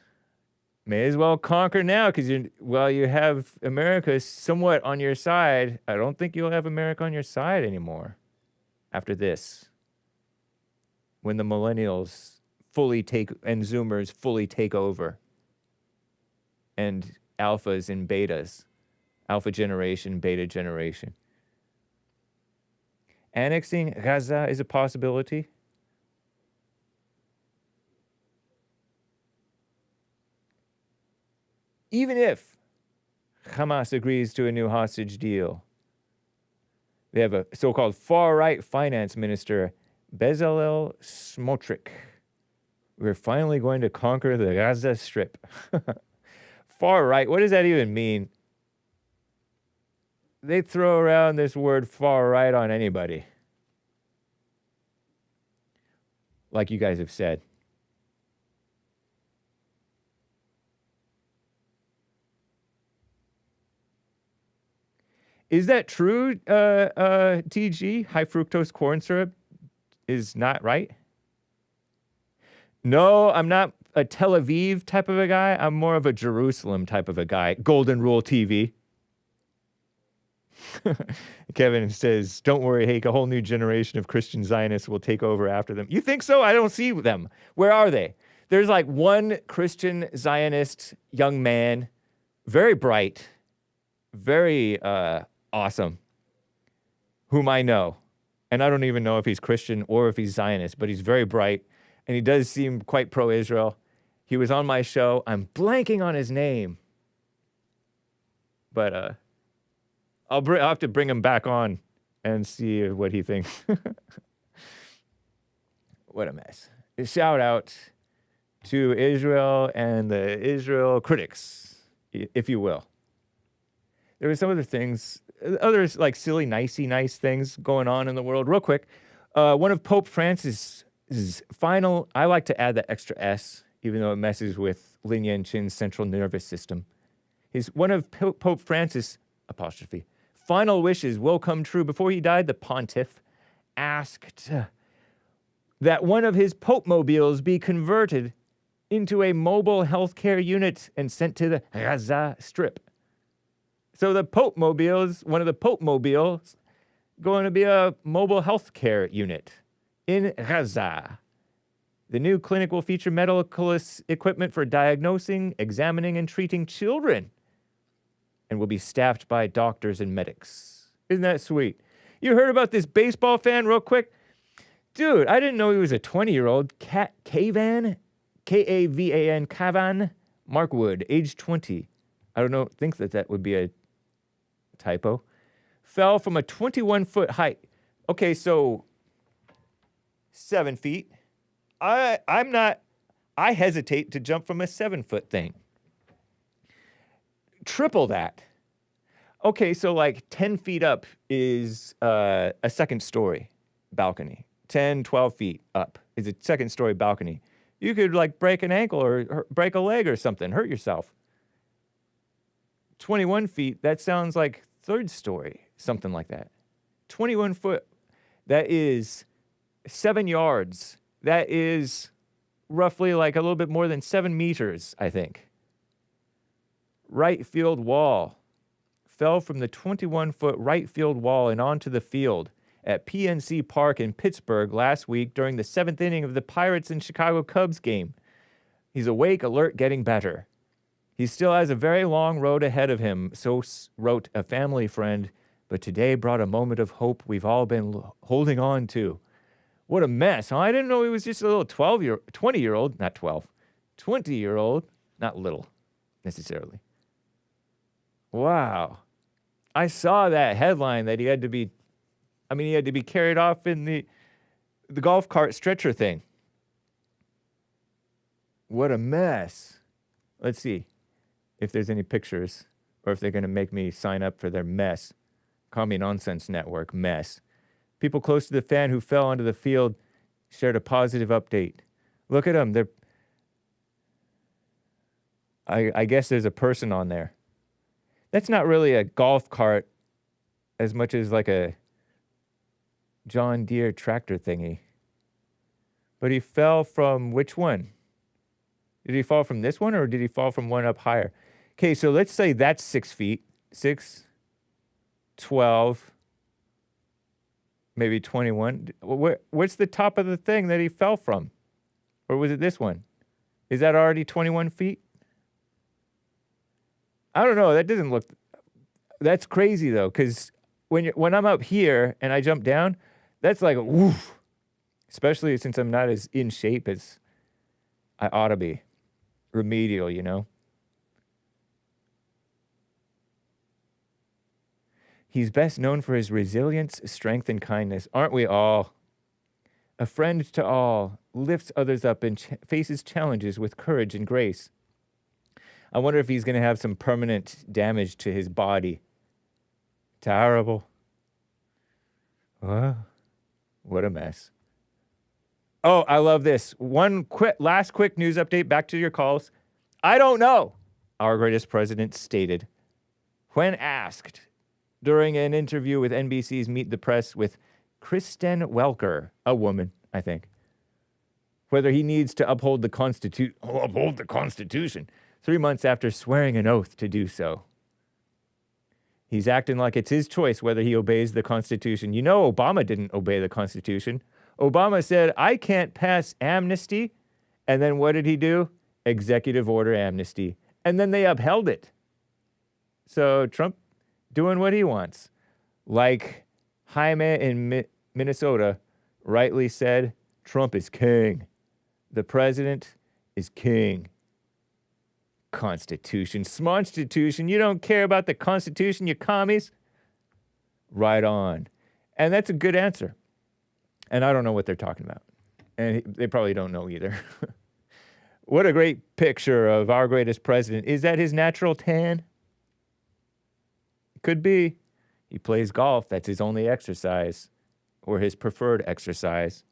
May as well conquer now because you have America somewhat on your side. I don't think you'll have America on your side anymore after this. When the millennials and Zoomers fully take over. And alphas and betas. Alpha generation, beta generation. Annexing Gaza is a possibility. Even if Hamas agrees to a new hostage deal, they have a so-called far-right finance minister, Bezalel Smotrich. We're finally going to conquer the Gaza Strip. Far-right, what does that even mean? They throw around this word far-right on anybody. Like you guys have said. Is that true, TG? High fructose corn syrup is not right? No, I'm not a Tel Aviv type of a guy. I'm more of a Jerusalem type of a guy. Golden Rule TV. Kevin says, don't worry, Hake, a whole new generation of Christian Zionists will take over after them. You think so? I don't see them. Where are they? There's like one Christian Zionist young man, very bright, very awesome, whom I know. And I don't even know if he's Christian or if he's Zionist, but he's very bright, and he does seem quite pro-Israel. He was on my show. I'm blanking on his name. But I'll have to bring him back on and see what he thinks. What a mess. A shout out to Israel and the Israel critics, if you will. There were some other things, others like silly, nice things going on in the world. Real quick, one of Pope Francis' final, I like to add the extra S, even though it messes with Lin Yan Chin's central nervous system. One of Pope Francis' apostrophe final wishes will come true. Before he died, the pontiff asked that one of his Popemobiles be converted into a mobile healthcare unit and sent to the Gaza Strip. So the Popemobiles, one of the Popemobiles, going to be a mobile healthcare unit in Gaza. The new clinic will feature medical equipment for diagnosing, examining, and treating children, and will be staffed by doctors and medics. Isn't that sweet? You heard about this baseball fan real quick? Dude, I didn't know he was a 20-year-old. Kavan, K-A-V-A-N, Kavan Markwood, age 20. I don't know, think that would be a typo. Fell from a 21-foot height. Okay, so 7 feet. I hesitate to jump from a 7-foot thing. Triple that. Okay, so like 10 feet up is a second story balcony. 10, 12 feet up is a second story balcony. You could like break an ankle or break a leg or something, hurt yourself. 21 feet, that sounds like third story, something like that. 21 foot, that is 7 yards. That is roughly like a little bit more than 7 meters, I think. Right field wall. Fell from the 21-foot right field wall and onto the field at PNC Park in Pittsburgh last week during the 7th inning of the Pirates and Chicago Cubs game. He's awake, alert, getting better. He still has a very long road ahead of him, so wrote a family friend, but today brought a moment of hope we've all been holding on to. What a mess, huh? I didn't know he was just a little 20-year-old, not 12, 20-year-old, not little, necessarily. Wow. I saw that headline that he had to be carried off in the golf cart stretcher thing. What a mess. Let's see if there's any pictures or if they're going to make me sign up for their mess. Call me Nonsense Network, mess. People close to the fan who fell onto the field shared a positive update. Look at them. I guess there's a person on there. That's not really a golf cart as much as like a John Deere tractor thingy. But he fell from which one? Did he fall from this one or did he fall from one up higher? Okay, so let's say that's 6 feet. 6, 12, maybe 21. What's the top of the thing that he fell from? Or was it this one? Is that already 21 feet? I don't know. That doesn't look... That's crazy, though, because when I'm up here and I jump down, that's like a woof. Especially since I'm not as in shape as I ought to be. Remedial, you know? He's best known for his resilience, strength, and kindness. Aren't we all? A friend to all, lifts others up and faces challenges with courage and grace. I wonder if he's going to have some permanent damage to his body. Terrible. What a mess. Oh, I love this. Last quick news update. Back to your calls. I don't know, our greatest president stated when asked during an interview with NBC's Meet the Press with Kristen Welker, a woman, I think, whether he needs to uphold the Constitution 3 months after swearing an oath to do so. He's acting like it's his choice whether he obeys the Constitution. You know, Obama didn't obey the Constitution. Obama said, I can't pass amnesty. And then what did he do? Executive order amnesty. And then they upheld it. So Trump doing what he wants. Like Jaime in Minnesota rightly said, Trump is king. The president is king. Constitution. Smonstitution. You don't care about the Constitution, you commies? Right on. And that's a good answer. And I don't know what they're talking about. And they probably don't know either. What a great picture of our greatest president. Is that his natural tan? Could be. He plays golf. That's his only exercise. Or his preferred exercise.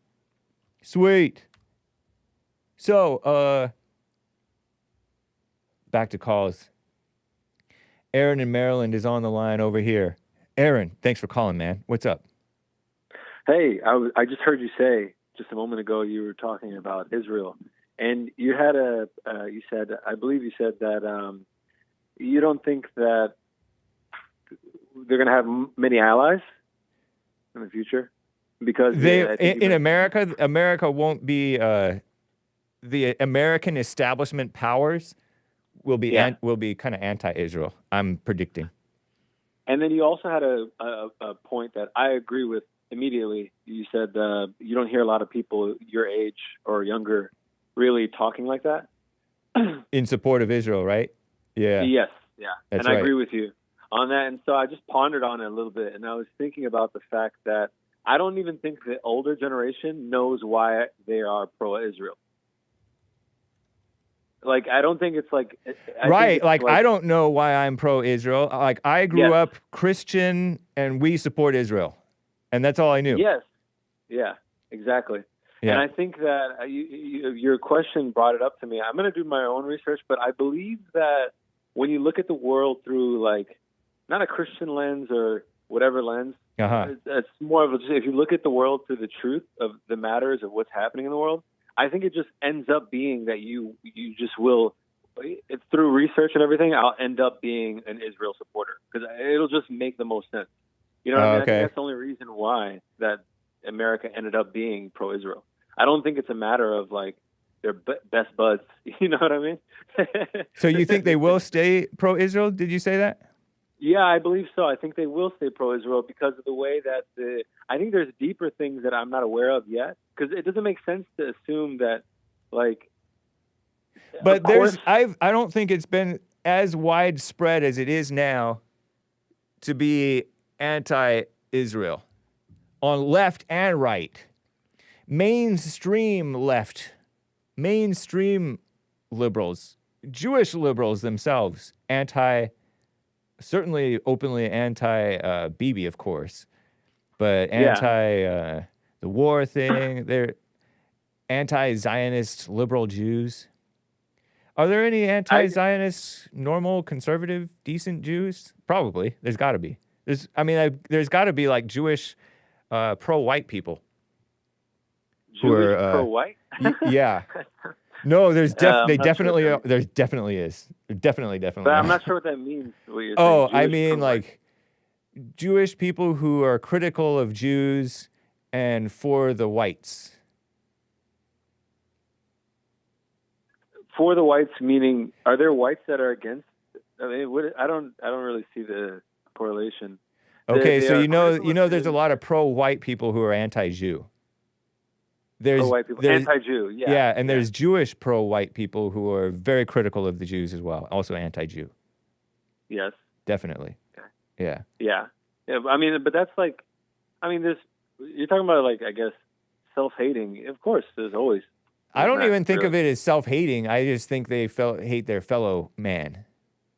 Sweet. So, back to calls. Aaron in Maryland is on the line over here. Aaron, thanks for calling, man. What's up? Hey, I just heard you say just a moment ago you were talking about Israel, and you had I believe you said that you don't think that they're going to have many allies in the future because in America won't be the American establishment powers will be kind of anti-Israel. I'm predicting. And then you also had a point that I agree with immediately. You said you don't hear a lot of people your age or younger really talking like that. In support of Israel, right? Yeah. Yes. Yeah. That's and I right. agree with you on that. And so I just pondered on it a little bit, and I was thinking about the fact that I don't even think the older generation knows why they are pro-Israel. Like, I don't think it's like... I don't know why I'm pro-Israel. Like, I grew up Christian, and we support Israel. And that's all I knew. Yes. Yeah, exactly. Yeah. And I think that your question brought it up to me. I'm going to do my own research, but I believe that when you look at the world through, like, not a Christian lens or whatever lens, it's more of if you look at the world through the truth of the matters of what's happening in the world, I think it just ends up being that you just will, it's through research and everything, I'll end up being an Israel supporter because it'll just make the most sense. You know what I mean? I think that's the only reason why that America ended up being pro-Israel. I don't think it's a matter of like their best buds. You know what I mean? So you think they will stay pro-Israel? Did you say that? Yeah, I believe so. I think they will stay pro-Israel because of the way that I think there's deeper things that I'm not aware of yet. Because it doesn't make sense to assume that, like. But I don't think it's been as widespread as it is now to be anti-Israel on left and right. Mainstream left, mainstream liberals, Jewish liberals themselves, certainly openly anti-Bibi, of course, but anti the war thing. They're anti-Zionist liberal Jews. Are there any anti-Zionist, normal, conservative, decent Jews? Probably. There's got to be. There's got to be like Jewish pro-white people. Jewish pro-white? Yeah. No, there's definitely is. There definitely. But I'm not sure what that means. I mean like Jewish people who are critical of Jews and for the whites. For the whites, meaning, are there whites that are against? I mean, I don't really see the correlation. Okay, so you know, there's a lot of pro-white people who are anti-Jew. Pro-white people, anti-Jew, yeah. Yeah, and there's Jewish pro-white people who are very critical of the Jews as well, also anti-Jew. Yes. Definitely. Yeah. Yeah. I mean, but that's like, you're talking about like, I guess, self-hating. Of course, there's always. I don't even think of it as self-hating. I just think they hate their fellow man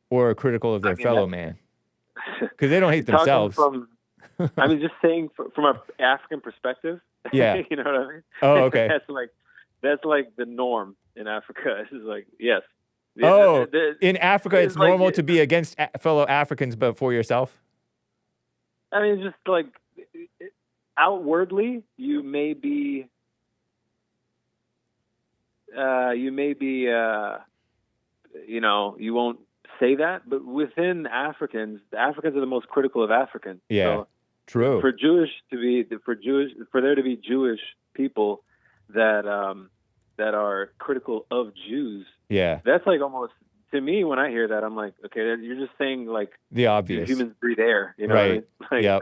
or are critical of their fellow man. Because they don't hate themselves. Just saying from an African perspective. Yeah. You know what I mean? Oh, okay. That's like the norm in Africa. It's just like, yes. Oh, in Africa, it's normal to be against fellow Africans, but for yourself? I mean, just like, outwardly, you may be, you won't say that, but within Africans, the Africans are the most critical of Africans. Yeah, so true. For there to be Jewish people that are critical of Jews, Yeah, that's like almost, to me, when I hear that, I'm like, okay, you're just saying like the obvious. humans breathe air, you know Right. what I mean? Like, Yep.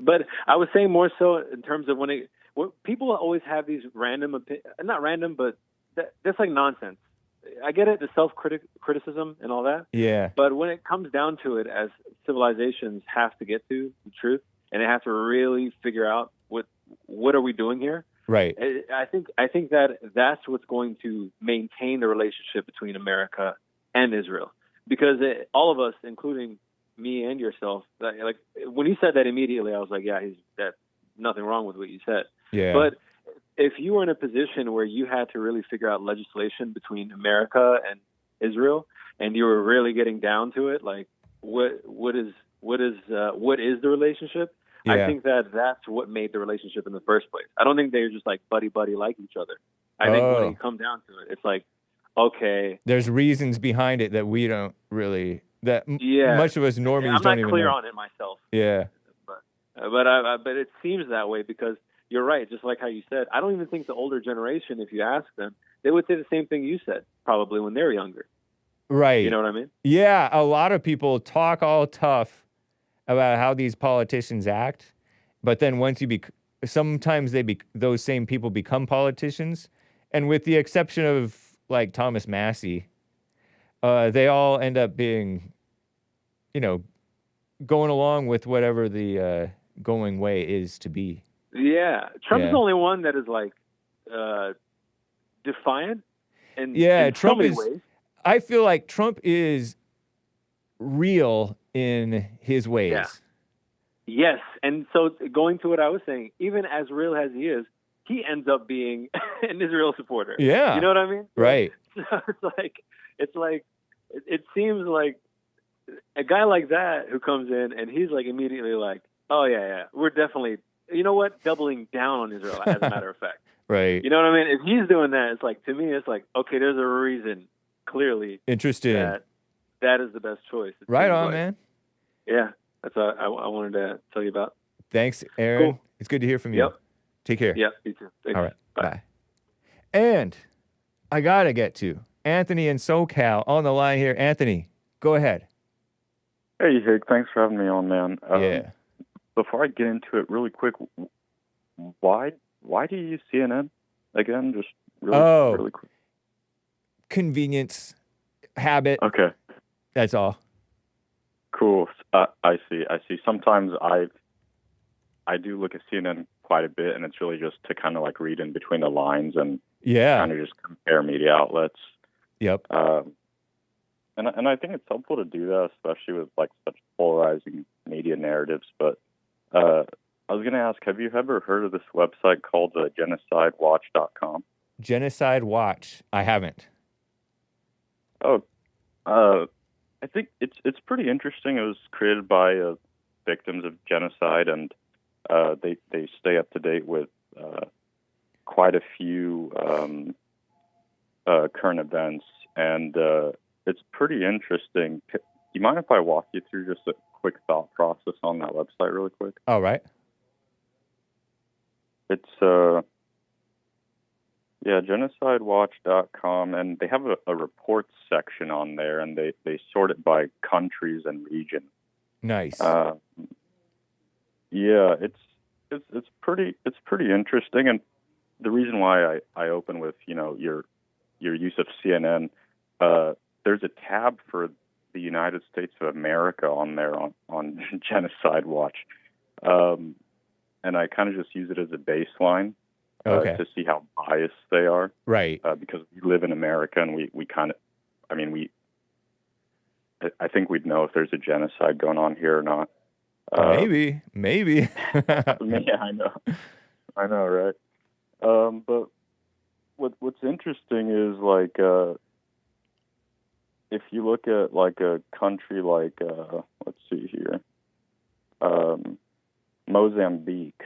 But I was saying more so in terms of when people always have these random, not random, but that's like nonsense. I get it, the self-criticism and all that. Yeah. But when it comes down to it, as civilizations have to get to the truth, and they have to really figure out what are we doing here. Right. I think that's what's going to maintain the relationship between America and Israel, because all of us, including me and yourself, like when you said that immediately, I was like, yeah, that's nothing wrong with what you said. Yeah. But if you were in a position where you had to really figure out legislation between America and Israel, and you were really getting down to it, like what is the relationship? Yeah. I think that's what made the relationship in the first place. I don't think they're just like buddy like each other. I think when you come down to it, it's like, okay, there's reasons behind it that we don't really, much of us normies I'm don't not even clear know. on it myself. Yeah. But it seems that way, because you're right. Just like how you said, I don't even think the older generation, if you ask them, they would say the same thing you said probably when they were younger. Right. You know what I mean? Yeah. A lot of people talk all tough about how these politicians act, but then once sometimes those same people become politicians, and with the exception of like Thomas Massey, they all end up being, going along with whatever the going way is to be. Yeah, Trump's the only one that is like defiant. And in Trump so many is. ways. I feel like Trump is real in his ways. Yeah. Yes, and so going to what I was saying, even as real as he is, he ends up being an Israel supporter. Yeah, you know what I mean? Right. So it seems like a guy like that who comes in and he's like immediately like, oh yeah, we're definitely, you know what, doubling down on Israel, as a matter of fact. Right. You know what I mean? If he's doing that, it's like, to me, it's like, okay, there's a reason, clearly. Interesting. That is the best choice. Right on, man. Yeah, that's what I wanted to tell you about. Thanks, Aaron. Cool. It's good to hear from you. Yep. Take care. Yep, you too. Thanks. All right. Bye. And I got to get to Anthony in SoCal on the line here. Anthony, go ahead. Hey, Hake. Thanks for having me on, man. Yeah. Before I get into it, really quick, why do you use CNN again? Just really quick. Convenience, habit. Okay. That's all. Cool. I see. Sometimes I do look at CNN quite a bit, and it's really just to kind of like read in between the lines and kind of just compare media outlets. Yep. And I think it's helpful to do that, especially with like such polarizing media narratives. But I was going to ask, have you ever heard of this website called genocidewatch.com? Genocide Watch. I haven't. Oh, I think it's pretty interesting. It was created by victims of genocide, and they stay up to date with quite a few current events, and it's pretty interesting. Do you mind if I walk you through just a quick thought process on that website really quick? All right. It's genocidewatch.com, and they have a reports section on there, and they sort it by countries and region. Nice. Yeah, it's pretty interesting, and the reason why I open with your use of CNN, there's a tab for the United States of America on there on Genocide Watch, and I kind of just use it as a baseline. To see how biased they are. Right. Because we live in America, and we kind of, I think we'd know if there's a genocide going on here or not. Maybe. Yeah, I know, right? But what's interesting is like, if you look at like a country like, let's see here, Mozambique.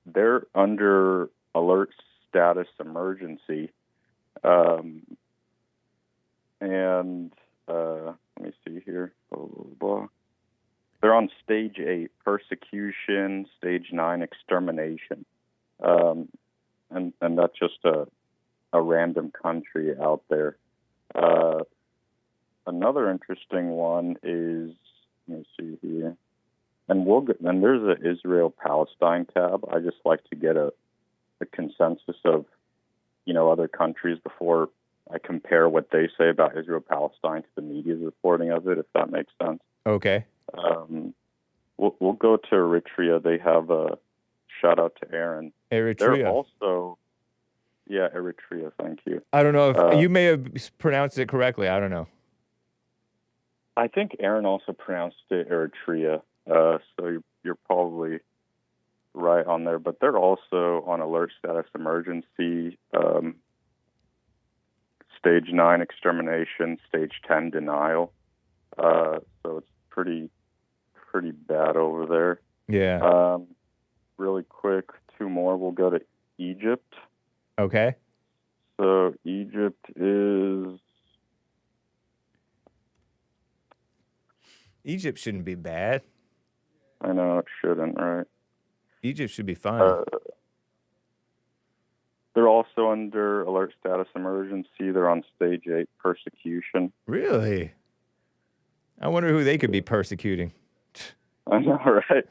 They're under alert status emergency. And let me see here. Blah, blah, blah. They're on stage 8, persecution, stage 9, extermination. And that's just a random country out there. Another interesting one is, let me see here. And there's an Israel-Palestine tab. I just like to get a consensus of, other countries before I compare what they say about Israel-Palestine to the media's reporting of it, if that makes sense. Okay. We'll go to Eritrea. They have a shout out to Aaron. Eritrea. They're also, Eritrea. Thank you. I don't know if you may have pronounced it correctly. I don't know. I think Aaron also pronounced it Eritrea. So you're probably right on there. But they're also on alert status emergency. Stage 9 extermination, stage 10 denial. So it's pretty bad over there. Yeah. Really quick, 2 more. We'll go to Egypt. Okay. So Egypt shouldn't be bad. I know it shouldn't, right? Egypt should be fine. They're also under alert status emergency. They're on stage 8, persecution. Really? I wonder who they could be persecuting. I know, right?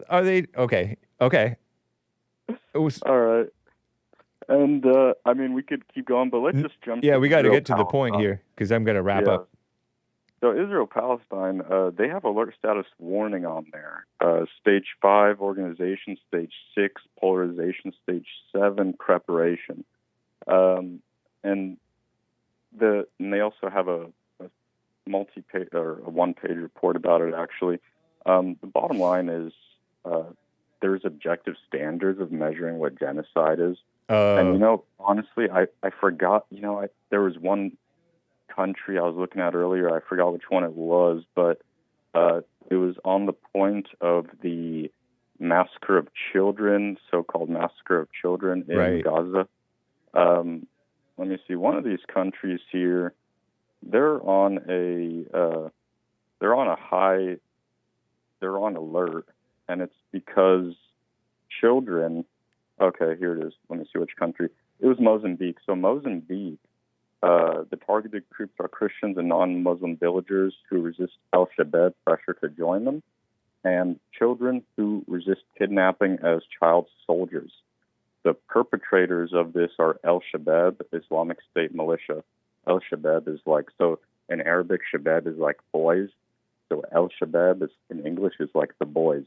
Are they okay? Okay. All right. And we could keep going, but let's just jump. Yeah, we got to get to the Israel-Palestine. point here because I'm gonna wrap up. So Israel-Palestine, they have alert status warning on there. Stage 5 organization, stage 6 polarization, stage 7 preparation, and they also have a multi-page or a 1-page report about it. Actually, the bottom line is there's objective standards of measuring what genocide is. And honestly, I forgot. There was one country I was looking at earlier. I forgot which one it was, but it was on the point of the massacre of children, so-called massacre of children in Gaza. Let me see. One of these countries here, they're on alert, and it's because children. Okay, here it is. Let me see which country. It was Mozambique. So Mozambique. The targeted groups are Christians and non-Muslim villagers who resist al-Shabaab pressure to join them, and children who resist kidnapping as child soldiers. The perpetrators of this are al-Shabaab, Islamic State militia. Al-Shabaab is in Arabic, Shabab is like boys. So al-Shabaab in English is like the boys.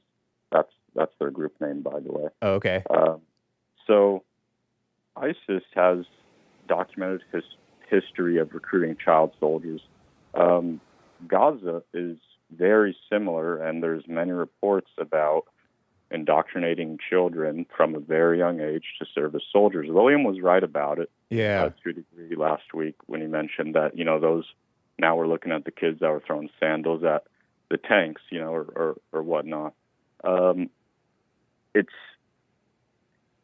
That's their group name, by the way. Oh, okay. So ISIS has documented history of recruiting child soldiers. Gaza is very similar, and there's many reports about indoctrinating children from a very young age to serve as soldiers. William was right about it. Yeah. To a degree last week when he mentioned that, those, now we're looking at the kids that were throwing sandals at the tanks, or whatnot.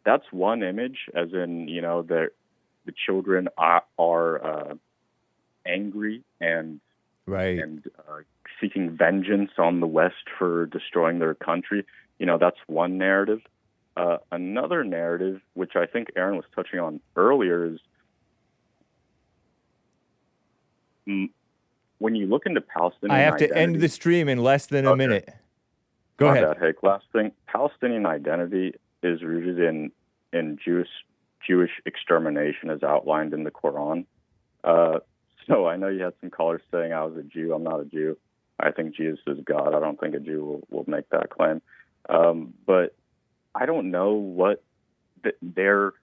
That's one image, as in, the children are angry and seeking vengeance on the West for destroying their country. That's one narrative. Another narrative, which I think Aaron was touching on earlier, is when you look into Palestinian I have to identity, end the stream in less than a minute. Go ahead. Bad, Hake. Last thing, Palestinian identity is rooted in Jewish extermination as outlined in the Quran. So I know you had some callers saying I was a Jew. I'm not a Jew. I think Jesus is God. I don't think a Jew will make that claim. But I don't know what they're,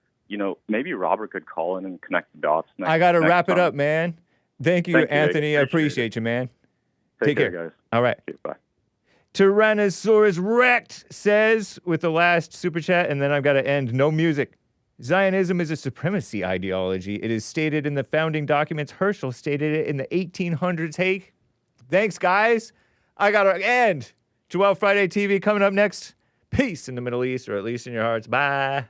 maybe Robert could call in and connect the dots. I got to wrap time. it up, man. Thank you, Anthony. I appreciate you, man. Take care, guys. All right. Okay, bye. Tyrannosaurus Rex says with the last super chat, and then I've got to end. No music. Zionism is a supremacy ideology. It is stated in the founding documents. Herschel stated it in the 1800s. Hake, thanks, guys. I got to end. Joel Friday TV coming up next. Peace in the Middle East, or at least in your hearts. Bye.